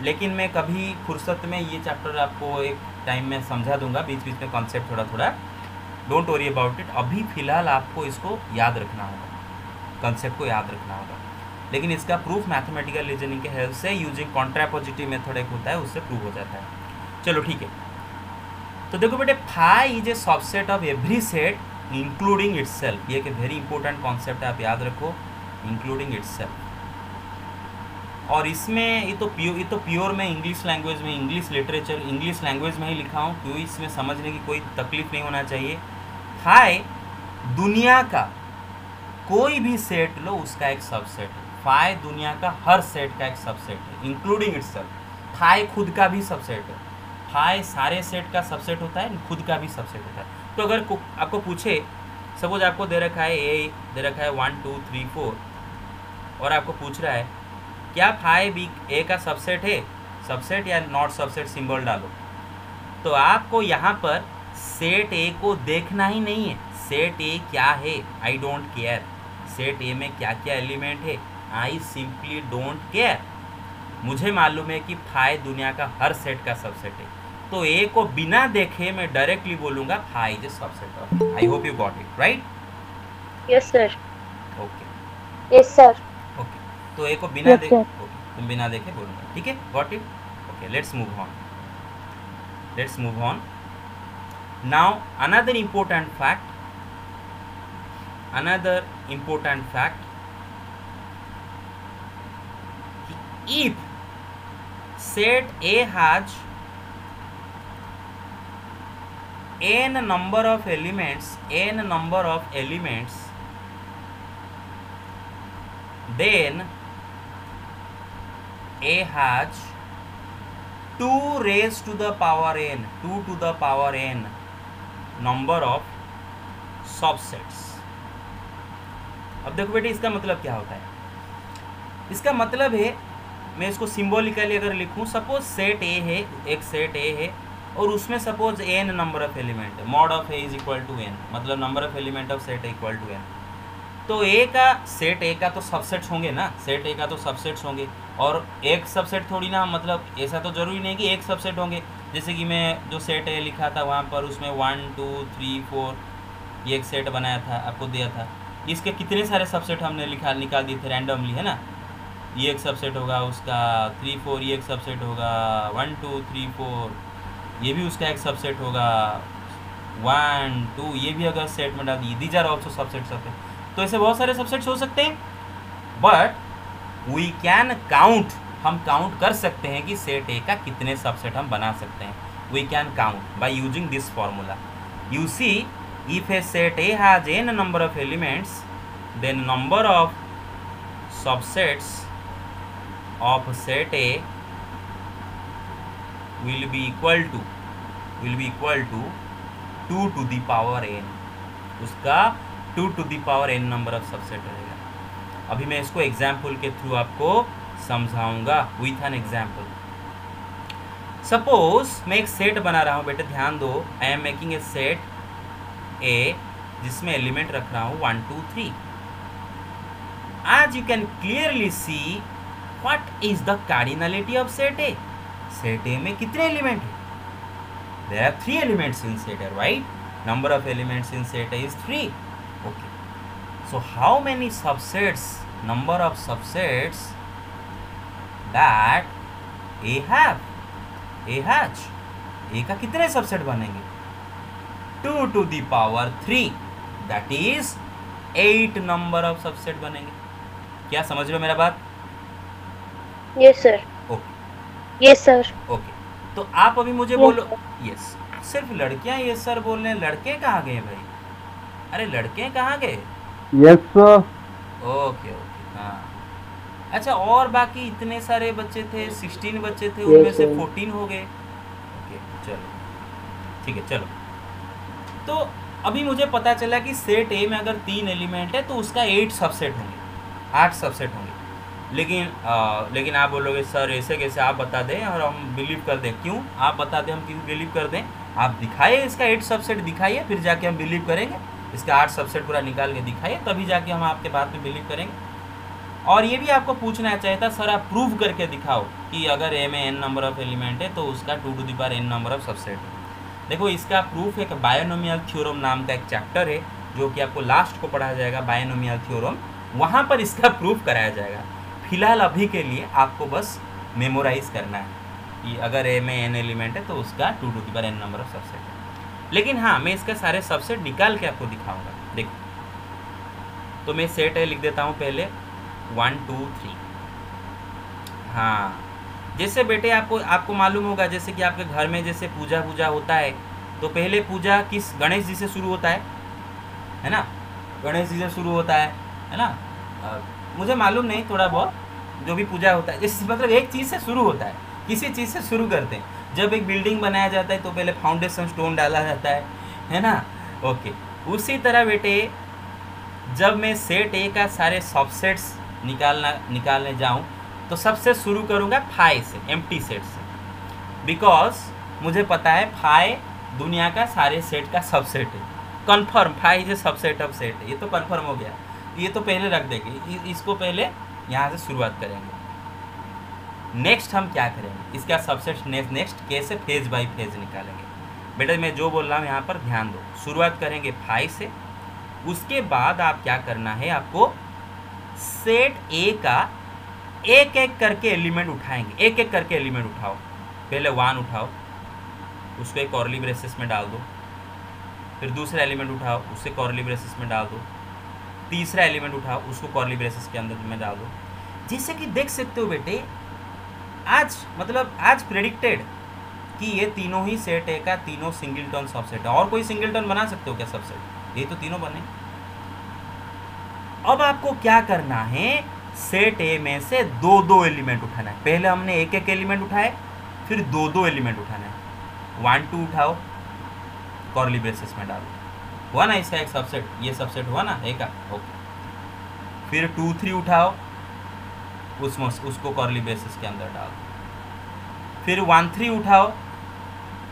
लेकिन मैं कभी फुर्सत में ये चैप्टर आपको एक टाइम में समझा दूंगा, बीच बीच में कॉन्सेप्ट थोड़ा थोड़ा, डोंट वरी अबाउट इट। अभी फ़िलहाल आपको इसको याद रखना होगा, कॉन्सेप्ट को याद रखना होगा। लेकिन इसका प्रूफ मैथमेटिकल रीजनिंग के हेल्प से यूजिंग कॉन्ट्रापोजिटिव मेथड एक होता है, उससे प्रूव हो जाता है। चलो ठीक है, तो देखो बेटे, phi is a subset of every set including itself. ये एक वेरी इंपॉर्टेंट कॉन्सेप्ट है, आप याद रखो, इंक्लूडिंग इटसेल्फ। और इसमें ये तो प्योर में इंग्लिश लैंग्वेज में, इंग्लिश लिटरेचर, इंग्लिश लैंग्वेज में ही लिखा हूँ, क्यों इसमें समझने की कोई तकलीफ नहीं होना चाहिए। फाई दुनिया का कोई भी सेट लो, उसका एक सबसेट है। फाई दुनिया का हर सेट का एक सबसेट है, इंक्लूडिंग इटसेल्फ। फाई खुद का भी सबसेट है। फाई सारे सेट का सबसेट होता है, खुद का भी सबसेट होता है। तो अगर आपको पूछे, सपोज आपको दे रखा है ए, दे रखा है 1 2 3 4, और आपको पूछ रहा है क्या फाई भी ए का सबसेट है, सबसेट या नॉट सबसेट सिंबल डालो, तो आपको यहाँ पर सेट ए को देखना ही नहीं है। सेट ए क्या है, I don't care. Set A में क्या क्या एलिमेंट है, आई सिंपली डोंट केयर। मुझे मालूम है कि फाई दुनिया का हर सेट का सबसेट है, तो ए को बिना देखे मैं डायरेक्टली बोलूँगा phi is subset of. I hope you got it, right? Yes sir. Okay, yes sir. Okay, तो ए को बिना Yes, देखे, sir. तुम बिना देखे बोलूँगा, ठीक है? Got it? Okay, let's move on. Let's move on now. Another important fact, if set A has n number of elements, then A has 2 raised to the power n, 2 to the power n number of subsets. अब देखो बेटे, इसका मतलब क्या होता है? इसका मतलब है, मैं इसको सिंबॉलिकली अगर लिखूं, सपोज सेट ए है, एक सेट ए है, और उसमें suppose n number of element है, mod of A is equal to n, मतलब number of element of set A equal to n. तो ए का, सेट ए का तो सबसेट्स होंगे ना, सेट ए का तो सबसेट्स होंगे, और एक सबसेट थोड़ी ना, मतलब ऐसा तो जरूरी नहीं कि एक सबसेट होंगे। जैसे कि मैं जो सेट ए लिखा था वहाँ पर, उसमें 1 2 3 4 ये एक सेट बनाया था, आपको दिया था, इसके कितने सारे सबसेट हमने निकाल दिए थे रैंडमली, है ना? ये एक सबसेट होगा उसका, 3 4 ये एक सबसेट होगा, 1 2 3 4 ये भी उसका एक सबसेट होगा, 1 2 ये भी अगर सेट में डाल दिए, these are also subsets of it. तो ऐसे बहुत सारे सबसेट्स हो सकते हैं, बट वी कैन काउंट, हम काउंट कर सकते हैं कि सेट ए का कितने सबसेट हम बना सकते हैं। We can count by using this formula. You see, if a set A has n number of elements, then number of subsets of set A will be equal to 2 to the power n। उसका 2 to the power n number of subset रहेगा। अभी मैं इसको example के through आपको समझाऊंगा, with an example. Suppose मैं एक सेट बना रहा हूँ, बेटे ध्यान दो, I am making a set A जिसमें एलिमेंट रख रहा हूँ 1 2 3। आज you can clearly see what is the cardinality of set A. Set A में कितने एलिमेंट है? There are 3 elements in set A, right? Number of elements in set A is 3। Okay, so how many subsets, number of subsets that A has, A का कितने subset बनेंगे? 2 to the power 3, that is 8 number of subset बनेंगे। क्या समझ रहे हो मेरा बात? Yes sir. Okay, yes sir. Okay, तो आप अभी मुझे Yes, बोलो, sir. यस, सिर्फ लड़कियां यस सर बोल रहे हैं, लड़के कहाँ गए भाई? अरे लड़के कहाँ गए? Yes sir. ओके ओके, हाँ, अच्छा, और बाकी इतने सारे बच्चे थे, 16 बच्चे थे, उनमें Yes, से sir. 14 हो गए। ओके, चलो ठीक है, चलो। तो अभी मुझे पता चला कि सेट ए में अगर 3 एलिमेंट है तो उसका 8 सबसेट होंगे, 8 सबसेट होंगे। लेकिन आप बोलोगे सर ऐसे कैसे, आप बता दें और हम बिलीव कर दें। क्यों आप बता दें, हम क्यों बिलीव कर दें? आप दिखाइए इसका 8 सबसेट दिखाइए, फिर जाके हम बिलीव करेंगे। इसका 8 सबसेट पूरा निकाल के दिखाइए, तभी जाके हम आपके बात में बिलीव करेंगे। और ये भी आपको पूछना चाहिए था, सर आप प्रूव करके दिखाओ कि अगर ए में n नंबर ऑफ एलिमेंट है तो उसका 2n नंबर ऑफ सबसेट है। देखो इसका प्रूफ एक बायनोमियल थ्योरम नाम का एक चैप्टर है जो कि आपको लास्ट को पढ़ाया जाएगा, बायनोमियल थ्योरम, वहाँ पर इसका प्रूफ कराया जाएगा। फिलहाल अभी के लिए आपको बस मेमोराइज करना है कि अगर ए में n एलिमेंट है तो उसका 2n नंबर ऑफ सबसेट है। लेकिन हाँ, मैं इसका सारे सबसेट निकाल के आपको दिखाऊंगा। देखो, तो मैं सेट है लिख देता हूँ पहले 1 2 3। हाँ, जैसे बेटे आपको मालूम होगा, जैसे कि आपके घर में जैसे पूजा होता है तो पहले पूजा किस गणेश जी से शुरू होता है ना, गणेश जी से शुरू होता है ना। मुझे मालूम नहीं, थोड़ा बहुत जो भी पूजा होता है जैसे मतलब एक चीज़ से शुरू होता है, किसी चीज़ से शुरू करते हैं। जब एक बिल्डिंग बनाया जाता है तो पहले फाउंडेशन स्टोन डाला जाता है ना। ओके, उसी तरह बेटे जब मैं सेट ए का सारे सबसेट्स निकालने जाऊं तो सबसे शुरू करूंगा फाई से, एम्प्टी सेट से, बिकॉज मुझे पता है फाई दुनिया का सारे सेट का सबसेट है। Confirm, phi is a subset of set है, ये तो कन्फर्म हो गया। ये तो पहले रख देंगे, इसको पहले यहाँ से शुरुआत करेंगे। नेक्स्ट हम क्या करेंगे, इसका सबसेट नेक्स्ट कैसे फेज बाय फेज निकालेंगे। बेटा मैं जो बोल रहा हूँ यहाँ पर ध्यान दो। शुरुआत करेंगे फाई से, उसके बाद आप क्या करना है, आपको सेट ए का एक एक करके एलिमेंट उठाएंगे। एक एक करके एलिमेंट उठाओ। पहले 1 उठाओ, उसको एक कर्ली ब्रेसेस में डाल दो। फिर दूसरा एलिमेंट उठाओ, उसे कर्ली ब्रेसेस में डाल दो। तीसरा एलिमेंट उठाओ, उसको कर्ली ब्रेसेस के अंदर में डाल दो। जैसे कि देख सकते हो बेटे, आज प्रेडिक्टेड कि ये तीनों ही सेट ए का तीनों सिंगलटन सबसेट है। और कोई सिंगलटन बना सकते हो क्या सबसेट? ये तो तीनों बने। अब आपको क्या करना है, सेट ए में से 2 एलिमेंट उठाना है। पहले हमने एक एक एलिमेंट उठाए, फिर 2 एलिमेंट उठाना है। 1 2 उठाओ, कर्ली ब्रेसेस में डालो, हुआ ना इसका एक सबसेट, ये सबसेट हुआ ना ए का। ओके, फिर 2 3 उठाओ, उसको कर्ली ब्रेसेस के अंदर डालो। फिर 1 3 उठाओ,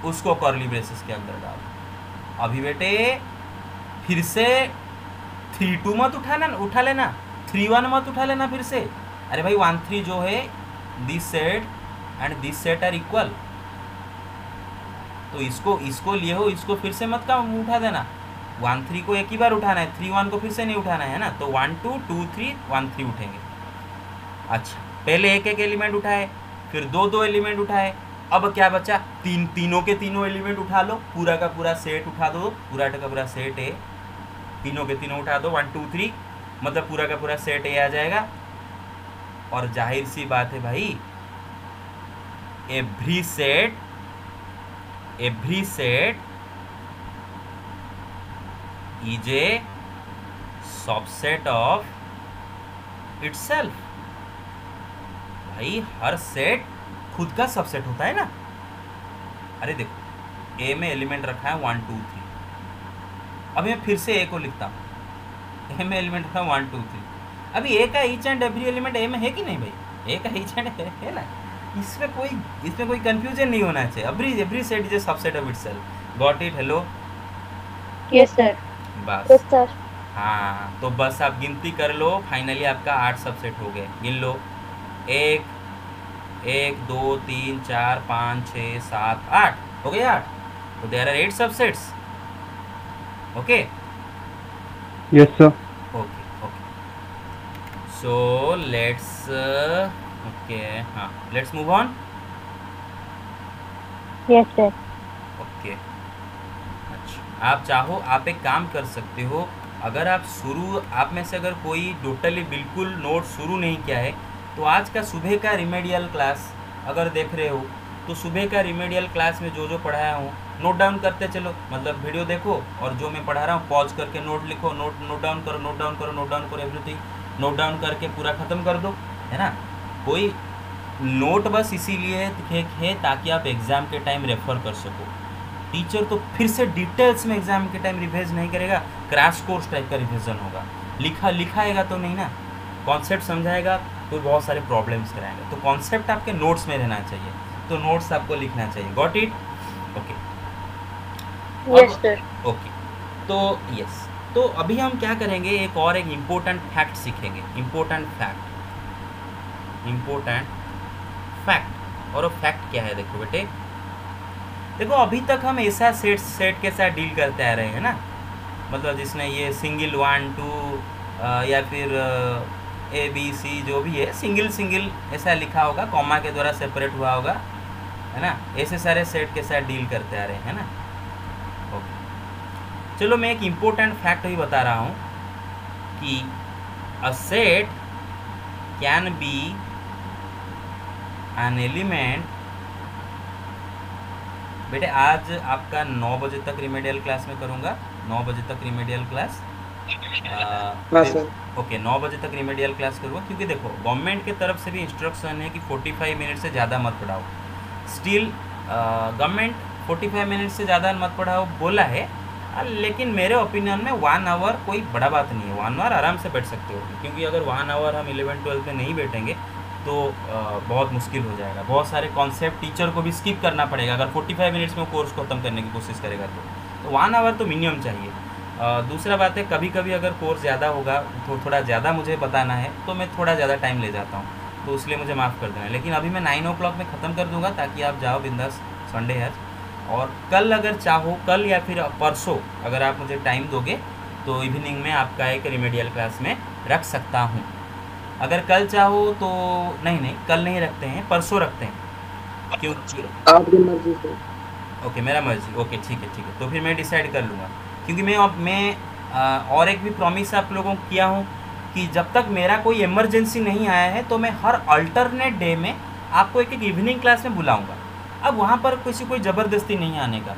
उसको कर्ली ब्रेसेस के अंदर डालो। अभी बेटे फिर से 3 2 मत उठा लेना, 3 1 मत उठा लेना फिर से। अरे भाई 1 3 जो है, this set and this set are equal, तो इसको लिए हो, इसको फिर से मत काम उठा देना। 1 3 को एक ही बार उठाना है, 3 1 को फिर से नहीं उठाना है ना। तो 1 2 2 3 1 3 उठेंगे। अच्छा, पहले एक एक एलिमेंट उठाए, फिर 2 एलिमेंट उठाए। अब क्या बचा, तीनों के तीनों एलिमेंट उठा लो, पूरा का पूरा सेट उठा दो, पूरा का पूरा सेट है, तीनों के तीनों उठा दो। 1 2 3 मतलब पूरा का पूरा सेट ए आ जाएगा। और जाहिर सी बात है भाई, every set is a subset of itself. भाई हर सेट खुद का सबसेट होता है ना। अरे देखो, ए में एलिमेंट रखा है 1 2 3। अभी मैं फिर से ए को लिखता हूँ, ए में एलिमेंट रखा है 1 2 3। अभी ए का ईच एंड एवरी एलिमेंट ए में है कि नहीं भाई? ए का ईच एंड है ना, इसमें कोई कंफ्यूजन नहीं होना चाहिए। Every set is a subset of itself. Got it? Hello? Yes sir. बस। Yes sir. हाँ, तो बस आप गिनती कर लो, फाइनली आपका 8 सबसेट हो गए। गिन लो, 1 1 2 3 4 5 6 7 8 हो गए 8। तो there are 8 subsets. Okay? Yes sir. Okay. So let's let's move on. Yes sir. Okay, अच्छा, आप चाहो आप एक काम कर सकते हो। अगर आप में से अगर कोई टोटली बिल्कुल नोट शुरू नहीं किया है, तो आज का सुबह का रिमेडियल क्लास अगर देख रहे हो, तो सुबह का रिमेडियल क्लास में जो पढ़ाया हूँ नोट डाउन करते चलो। मतलब वीडियो देखो और जो मैं पढ़ा रहा हूँ पॉज करके नोट लिखो, नोट डाउन करो एवरीथिंग, नोट डाउन करके पूरा ख़त्म कर दो, है ना। कोई नोट बस इसीलिए है ताकि आप एग्ज़ाम के टाइम रेफर कर सको। टीचर तो फिर से डिटेल्स में एग्ज़ाम के टाइम रिवाइज नहीं करेगा, क्रैश कोर्स टाइप का रिविज़न होगा। लिखाएगा तो नहीं ना, कॉन्सेप्ट समझाएगा तो बहुत सारे प्रॉब्लम्स कराएंगे। तो कॉन्सेप्ट आपके नोट्स में रहना चाहिए, तो नोट्स आपको लिखना चाहिए। Got it? Okay. Yes sir. Okay, तो यस, तो अभी हम क्या करेंगे, एक इम्पोर्टेंट फैक्ट सीखेंगे। Important fact important fact. और वो फैक्ट क्या है, देखो बेटे, देखो अभी तक हम ऐसा सेट के साथ डील करते आ रहे हैं ना, मतलब जिसने ये सिंगल 1 2 या फिर ABC जो भी है सिंगल ऐसा लिखा होगा, कॉमा के द्वारा सेपरेट हुआ होगा, है ना, ऐसे सारे सेट के साथ डील करते आ रहे हैं ना। ओके, चलो मैं एक इम्पोर्टेंट फैक्ट भी बता रहा हूँ कि a set can be an element. बेटे आज आपका 9 बजे तक रिमेडियल क्लास में करूँगा, 9 बजे तक रिमेडियल क्लास। हाँ सर। ओके, 9 बजे तक रिमेडियल क्लास करूँगा, क्योंकि देखो गवर्नमेंट की तरफ से भी इंस्ट्रक्शन है कि 45 मिनट से ज़्यादा मत पढ़ाओ। स्टिल गवर्नमेंट 45 मिनट से ज़्यादा मत पढ़ाओ बोला है, लेकिन मेरे ओपिनियन में 1 आवर कोई बड़ा बात नहीं है, 1 आवर आराम से बैठ सकते हो, क्योंकि अगर 1 आवर हम 11-12 में नहीं बैठेंगे तो बहुत मुश्किल हो जाएगा। बहुत सारे कॉन्सेप्ट टीचर को भी स्किप करना पड़ेगा अगर 45 मिनट्स में कोर्स खत्म करने की कोशिश करेगा तो 1 आवर तो मिनिमम चाहिए। दूसरा बात है, कभी कभी अगर कोर्स ज़्यादा होगा तो थोड़ा ज़्यादा मुझे बताना है तो मैं थोड़ा ज़्यादा टाइम ले जाता हूँ, तो इसलिए मुझे माफ़ कर देना। लेकिन अभी मैं 9 o'clock में ख़त्म कर दूँगा ताकि आप जाओ बिंदास, संडे है। और कल अगर चाहो, कल या फिर परसों अगर आप मुझे टाइम दोगे तो इवनिंग में आपका एक रिमेडियल क्लास में रख सकता हूँ। अगर कल चाहो तो नहीं कल नहीं रखते हैं, परसों रखते हैं, क्योंकि आपकी मर्जी से। ओके, मेरा मर्जी, ओके ठीक है, तो फिर मैं डिसाइड कर लूँगा, क्योंकि मैं और एक भी प्रॉमिस आप लोगों को किया हूँ कि जब तक मेरा कोई इमरजेंसी नहीं आया है तो मैं हर अल्टरनेट डे में आपको एक इवनिंग क्लास में बुलाऊँगा। अब वहाँ पर कोई ज़बरदस्ती नहीं आने का,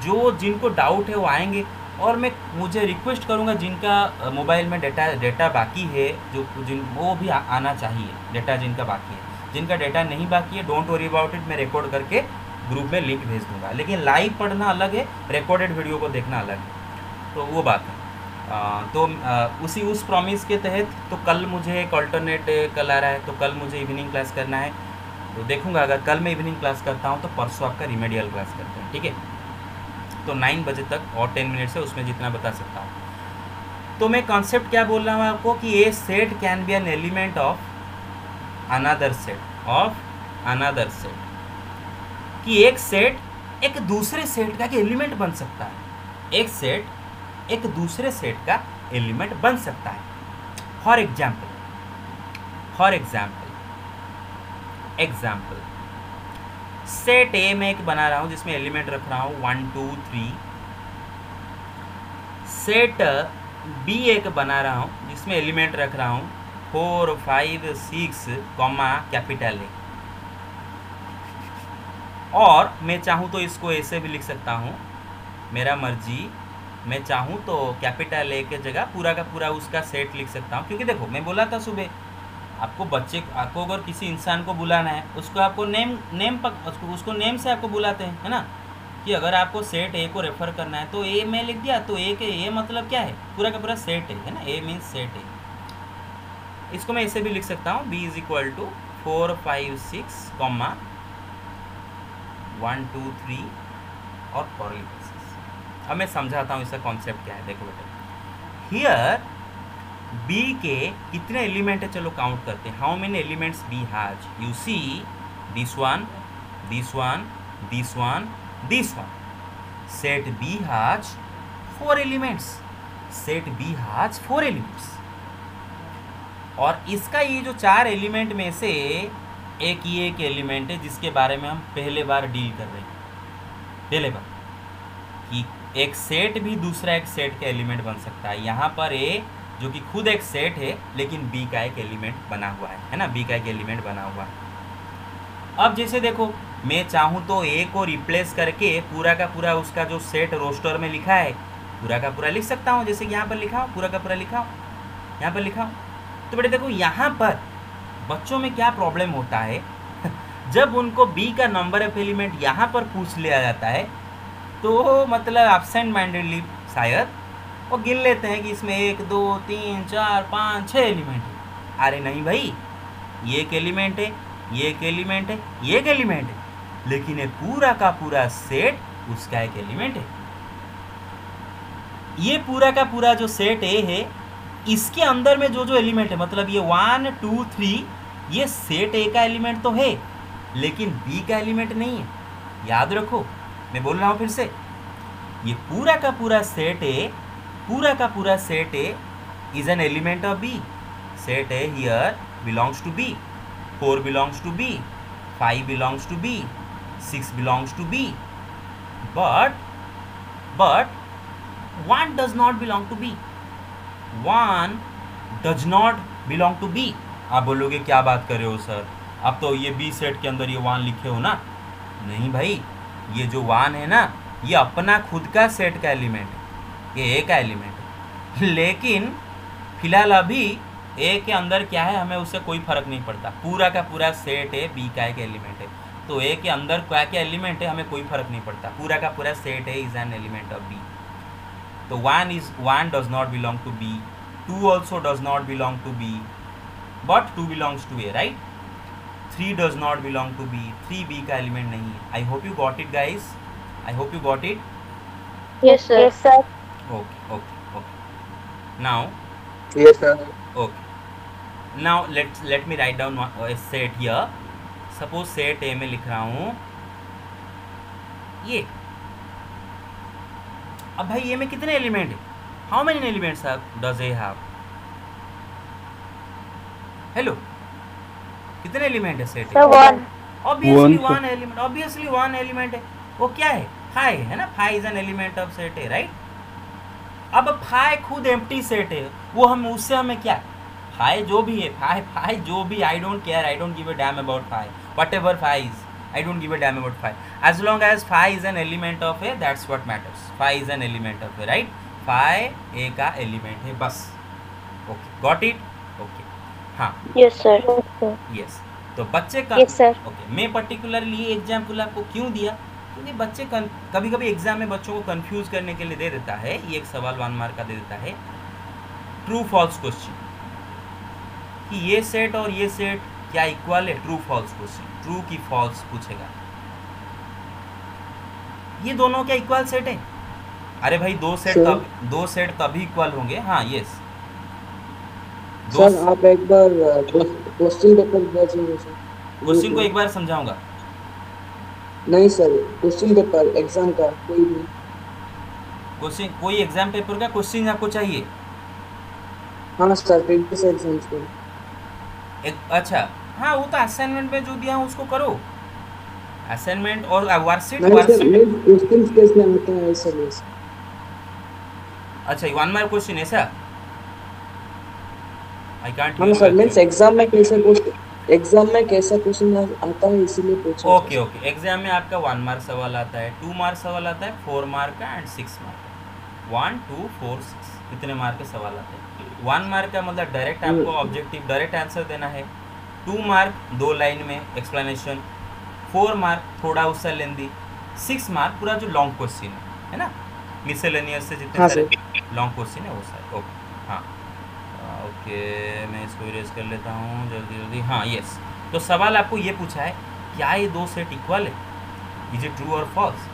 जिनको डाउट है वो आएंगे, और मुझे रिक्वेस्ट करूँगा जिनका मोबाइल में डेटा बाकी है, वो भी आना चाहिए, डेटा जिनका बाकी है। जिनका डेटा नहीं बाकी है, डोंट वरी अबाउट इट, मैं रिकॉर्ड करके ग्रुप में लिंक भेज दूँगा। लेकिन लाइव पढ़ना अलग है, रिकॉर्डेड वीडियो को देखना अलग है, तो वो बात है। उस प्रॉमिस के तहत तो कल मुझे एक अल्टरनेट कल आ रहा है, तो कल मुझे इवनिंग क्लास करना है, तो देखूँगा अगर कल मैं इवनिंग क्लास करता हूँ तो परसों आपका रिमेडियल क्लास करते हैं, ठीक है। तो 9 बजे तक और 10 मिनट से उसमें जितना बता सकता हूँ। तो मैं कॉन्सेप्ट क्या बोल रहा हूँ आपको कि a set can be an element of another set, कि एक सेट एक दूसरे सेट का एलिमेंट बन सकता है, एक सेट एक दूसरे सेट का एलिमेंट बन सकता है। फॉर एग्जाम्पल सेट ए में एक बना रहा हूँ जिसमें एलिमेंट रख रहा हूँ 1 2 3। सेट बी एक बना रहा हूँ जिसमें एलिमेंट रख रहा हूँ 4 5 6 कैपिटल ए। और मैं चाहूँ तो इसको ऐसे भी लिख सकता हूँ, मेरा मर्जी, मैं चाहूँ तो कैपिटल ए के जगह पूरा का पूरा उसका सेट लिख सकता हूँ। क्योंकि देखो मैं बोला था सुबह, आपको अगर किसी इंसान को बुलाना है उसको आपको उसको नेम से आपको बुलाते हैं, है ना, कि अगर आपको सेट ए को रेफर करना है तो ए में लिख दिया, तो ए के ए मतलब क्या है, पूरा का पूरा सेट है ना, ए मीन्स सेट है। इसको मैं ऐसे भी लिख सकता हूँ, b इज इक्वल टू 4 5 6 1 2 3 और कर्ली ब्रैकेट्स। अब मैं समझाता हूँ इसका कॉन्सेप्ट क्या है। देखो बेटा, हियर बी के कितने एलिमेंट है, चलो काउंट करते हैं। How many elements B has, you see this one this one this one this one. Set B has 4 elements, set B has 4 elements. और इसका ये जो 4 एलिमेंट में से एक ये एक एलिमेंट है जिसके बारे में हम पहले बार डील कर रहे हैं, पहले बार, कि एक सेट भी दूसरा एक सेट का एलिमेंट बन सकता है। यहाँ पर ए जो कि खुद एक सेट है लेकिन बी का एक एलिमेंट बना हुआ है ना, बी का एक एलिमेंट बना हुआ है। अब जैसे देखो, मैं चाहूँ तो ए को रिप्लेस करके पूरा का पूरा उसका जो सेट रोस्टर में लिखा है पूरा का पूरा लिख सकता हूँ, जैसे कि यहाँ पर लिखा हो, पूरा का पूरा लिखा हो, यहाँ पर लिखा हो। तो बेटे देखो, यहाँ पर बच्चों में क्या प्रॉब्लम होता है जब उनको बी का नंबर ऑफ एलिमेंट यहाँ पर पूछ लिया जाता है तो मतलब एब्सेंट माइंडेडली शायद वो गिन लेते हैं कि इसमें 1 2 3 4 5 6 एलिमेंट है। अरे नहीं भाई, ये एक एलिमेंट है, ये एक एलिमेंट है, ये एक एलिमेंट है, लेकिन ये पूरा का पूरा सेट उसका एक एलिमेंट है। ये पूरा का पूरा जो सेट ए है, इसके अंदर में जो जो एलिमेंट है, मतलब ये 1 2 3 ये सेट ए का एलिमेंट तो है लेकिन बी का एलिमेंट नहीं है। याद रखो, मैं बोल रहा हूँ फिर से, ये पूरा का पूरा set A is an element of B. Set A here belongs to B, 4 belongs to B, 5 belongs to B, 6 belongs to B, but 1 does not belong to B. 1 does not belong to B. आप बोलोगे क्या बात कर रहे हो sir, अब तो ये बी सेट के अंदर ये 1 लिखे हो ना। नहीं भाई, ये जो 1 है ना, ये अपना खुद का सेट का एलिमेंट है, ये ए का एलिमेंट है। लेकिन फिलहाल अभी ए के अंदर क्या है हमें उससे कोई फर्क नहीं पड़ता, पूरा का पूरा सेट है बी का एक एलिमेंट है। तो ए के अंदर क्या क्या एलिमेंट है हमें कोई फर्क नहीं पड़ता, पूरा का पूरा सेट है is an element of B. तो 1 does not belong to B, 2 also does not belong to B, but 2 belongs to A, right? 3 does not belong to B, 3 B का एलिमेंट नहीं है। I hope you got it guys, I hope you got it. Yes, sir. Yes, sir. Okay. Now, Yes, sir. okay. Now let me write down a set here. Suppose set A में लिख रहा हूँ ये। अब भाई ये में कितने एलिमेंट है? How many elements does A have? Hello, कितने एलिमेंट है set? Sir, 1. Obviously one element, obviously one element है। वो क्या है? फाइव है ना, five is an element of set है, राइट? अब फाइव खुद एम्प्टी सेट है, वो हम उससे हमें क्या, फाइव जो भी है, फाइव जो भी, I don't care, I don't give a damn about five, what ever five is, I don't give a damn about phi. As long as phi is an element of A, that's what matters. Phi is an element of A, right? Phi A का element है बस. Okay, got it? Okay. हाँ. Yes, sir. Yes. तो बच्चे का. Yes, sir. Okay. मैं particularly ये example आपको क्यों दिया? क्योंकि बच्चे कभी कभी एग्जाम में बच्चों को कंफ्यूज करने के लिए दे देता है, ये एक सवाल 1 मार्क का दे देता है, ट्रू फॉल्स क्वेश्चन, कि ये सेट और ये सेट क्या इक्वल है? ट्रू फॉल्स क्वेश्चन, ट्रू की फॉल्स पूछेगा। ये दोनों क्या इक्वल सेट है? अरे भाई दो सेट तभी इक्वल होंगे। हाँ, यस सर, आप एक बार क्वेश्चन पेपर भेजिए सर। क्वेश्चन को एक बार समझाऊंगा। नहीं सर, क्वेश्चन पेपर एग्जाम का कोई भी क्वेश्चन, कोई एग्जाम पेपर का क्वेश्चन आपको चाहिए? हाँ सर, प्रीवियस एग्जाम्स को। अच्छा, हाँ, वो तो असाइनमेंट में जो दिया है उसको करो, असाइनमेंट और वर्कशीट। क्वेश्चंस कैसे होते हैं ऐसा? अच्छा, 1 मार्क क्वेश्चन ऐसा? I can't. हाँ सर, मींस एग्जाम में कैसा क्वेश्चन आता है इसीलिए पूछा। ओके, एग्जाम में आपका 1 मार्क सवाल आता है, 2 मार्क सवाल आता है, 4 मार्क का एंड 6 मार्क। 1 2 4 6 इतने मार्क के सवाल आते हैं। 1 मार्क का मतलब डायरेक्ट आपको ऑब्जेक्टिव डायरेक्ट आंसर देना है, 2 मार्क 2 लाइन में एक्सप्लेनेशन, 4 मार्क थोड़ा उससे लेंदी, 6 मार्क पूरा जो लॉन्ग क्वेश्चन है ना, मिसलेनियस से जितने सारे लॉन्ग क्वेश्चन है वो सारे। ओके, हाँ, ओके, मैं इसको इरेज कर लेता हूँ जल्दी। हाँ, यस। तो सवाल आपको ये पूछा है, क्या ये दो सेट इक्वल है? इज इट ट्रू और फॉल्स?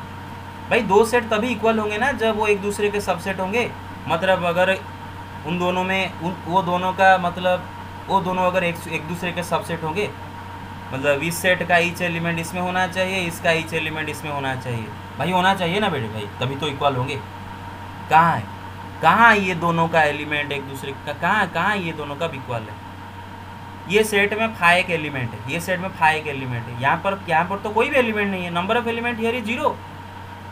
भाई दो सेट तभी इक्वल होंगे ना जब वो एक दूसरे के सबसेट होंगे। मतलब अगर उन दोनों में वो दोनों अगर एक दूसरे के सबसेट होंगे, मतलब इस सेट का ईच एलिमेंट इसमें होना चाहिए, इसका ईच एलिमेंट इसमें होना चाहिए। भाई होना चाहिए ना बेटे, भाई तभी तो इक्वल होंगे। कहाँ ये दोनों का एलिमेंट एक दूसरे का, कहाँ ये दोनों का इक्वल है? ये सेट में फाइव एक एलिमेंट है, ये सेट में फाइव एक एलिमेंट है, यहाँ पर तो कोई भी एलिमेंट नहीं है। Number of element here is 0,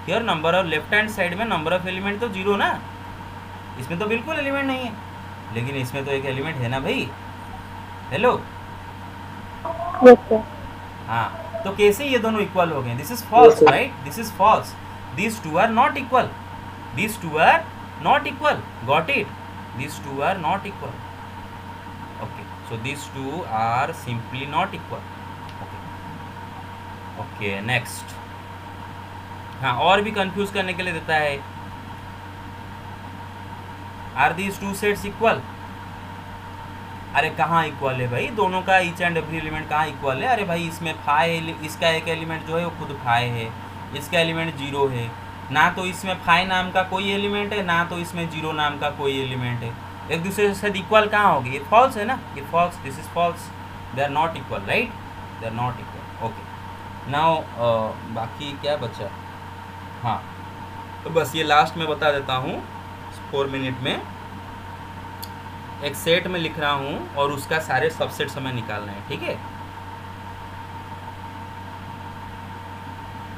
here number of left hand side में नंबर ऑफ एलिमेंट तो 0 ना, इसमें तो बिल्कुल एलिमेंट नहीं है, लेकिन इसमें तो एक एलिमेंट है ना भाई। हेलो, हाँ, तो कैसे ये दोनों इक्वल हो गए? This is false, right? This is false. These two are not equal. These two are not equal. Got it? These two are not equal. Okay, so these two are simply not equal. Okay, next. हाँ, और भी confuse करने के लिए देता है, are these two sets equal? अरे कहाँ इक्वल है भाई? दोनों का ईच एंड एवरी एलिमेंट कहाँ इक्वल है? अरे भाई इसमें फाइव, इसका एक एलिमेंट जो है वो खुद फाइव है, इसका एलिमेंट 0 है ना, तो इसमें फाइव नाम का कोई एलिमेंट है ना, तो इसमें 0 नाम का कोई एलिमेंट है। एक दूसरे से इक्वल कहाँ होगी? ये फॉल्स है ना, ये false, this is false, they are not equal, right, they are not equal. Okay, now बाकी क्या बचा, हाँ तो बस ये लास्ट में बता देता हूँ 4 मिनट में। एक सेट में लिख रहा हूँ और उसका सारे सबसेट्स हमें निकालना है, ठीक है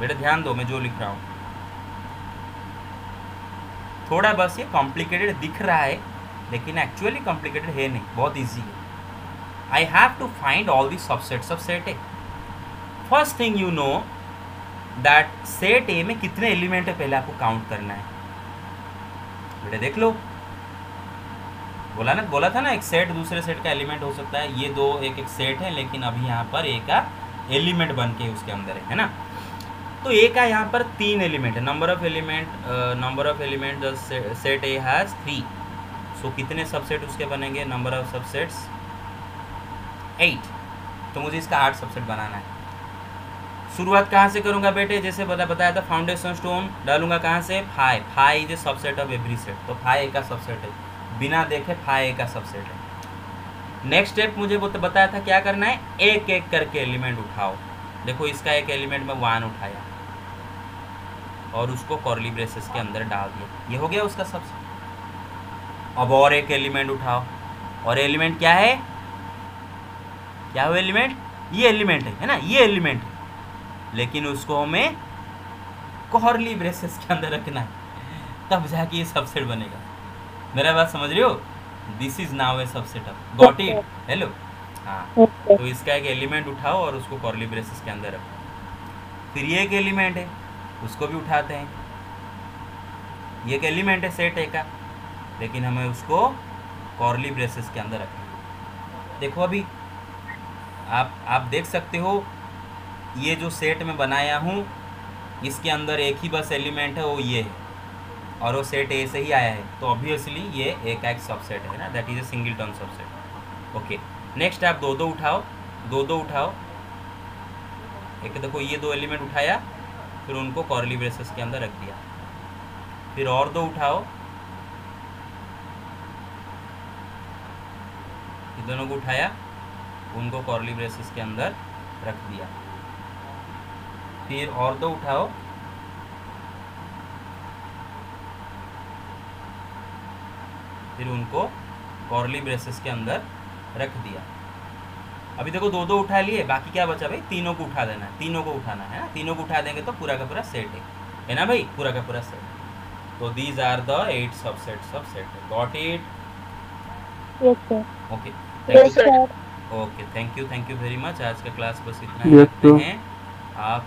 बेटा, ध्यान दो मैं जो लिख रहा हूँ। थोड़ा बस ये कॉम्प्लिकेटेड दिख रहा है लेकिन एक्चुअली कॉम्प्लिकेटेड है नहीं, बहुत इजी है। I have to find all the subsets of set A. First thing you know that set A में कितने एलिमेंट है पहले आपको काउंट करना है। बेटा देख लो, बोला था ना एक सेट दूसरे सेट का एलिमेंट हो सकता है। ये दो एक एक सेट है लेकिन अभी यहाँ पर ए का एलिमेंट बन के उसके अंदर है ना। तो ए का यहाँ पर 3 एलिमेंट है। Number of element the set A has 3। सो कितने सबसेट उसके बनेंगे, नंबर ऑफ सबसेट्स 8। तो मुझे इसका 8 सबसेट बनाना है। शुरुआत कहाँ से करूँगा बेटे, जैसे बताया था फाउंडेशन स्टोन डालूंगा कहाँ से, five is a subset of every set. तो फाइव ए का सबसेट है, बिना देखे फाइव ए का सबसेट है। नेक्स्ट स्टेप मुझे बताया था क्या करना है, एक एक करके एलिमेंट उठाओ। देखो इसका एक एलिमेंट में 1 उठाया और उसको कर्ली ब्रेसेस के अंदर डाल दिया, ये हो गया उसका सबसेट। अब और एक एलिमेंट उठाओ, और एलिमेंट क्या है, क्या हो एलिमेंट, ये एलिमेंट है ना, ये एलिमेंट है लेकिन उसको हमें कर्ली ब्रेसेस के अंदर रखना है, तब जाके ये सबसेट बनेगा। मेरा बात समझ रहे हो, this is now A subset of, got it, hello. हाँ तो इसका एक एलिमेंट उठाओ और उसको कर्ली ब्रेसेस के अंदर रखो। फिर ये एक एलिमेंट है, उसको भी उठाते हैं, ये एक एलिमेंट है सेट ए का, लेकिन हमें उसको कर्ली ब्रेसेस के अंदर रखना। देखो अभी आप देख सकते हो, ये जो सेट में बनाया हूँ इसके अंदर एक ही बस एलिमेंट है, वो ये है, और वो सेट ए से ही आया है, तो ऑब्वियसली ये ए का एक सबसेट है ना, that is a singleton subset. Okay, next आप दो दो उठाओ। एक देखो ये 2 एलिमेंट उठाया, फिर उनको कर्ली ब्रेसेस के अंदर रख दिया। फिर और 2 उठाओ, ये दोनों को उठाया, उनको कर्ली ब्रेसेस के अंदर रख दिया। फिर और 2 उठाओ, फिर उनको कर्ली ब्रेसेस के अंदर रख दिया। अभी देखो 2 उठा लिए, बाकी क्या बचा भाई, तीनों को उठा देना है, तीनों को उठाना है ना। तीनों को उठा देंगे तो पूरा का पूरा सेट है ना भाई, पूरा का पूरा सेट। तो these are the 8 subsets of set. Got it? Yes sir. Okay, yes sir. Okay, thank you very much. आज का क्लास बस इतना ही रखते हैं। आप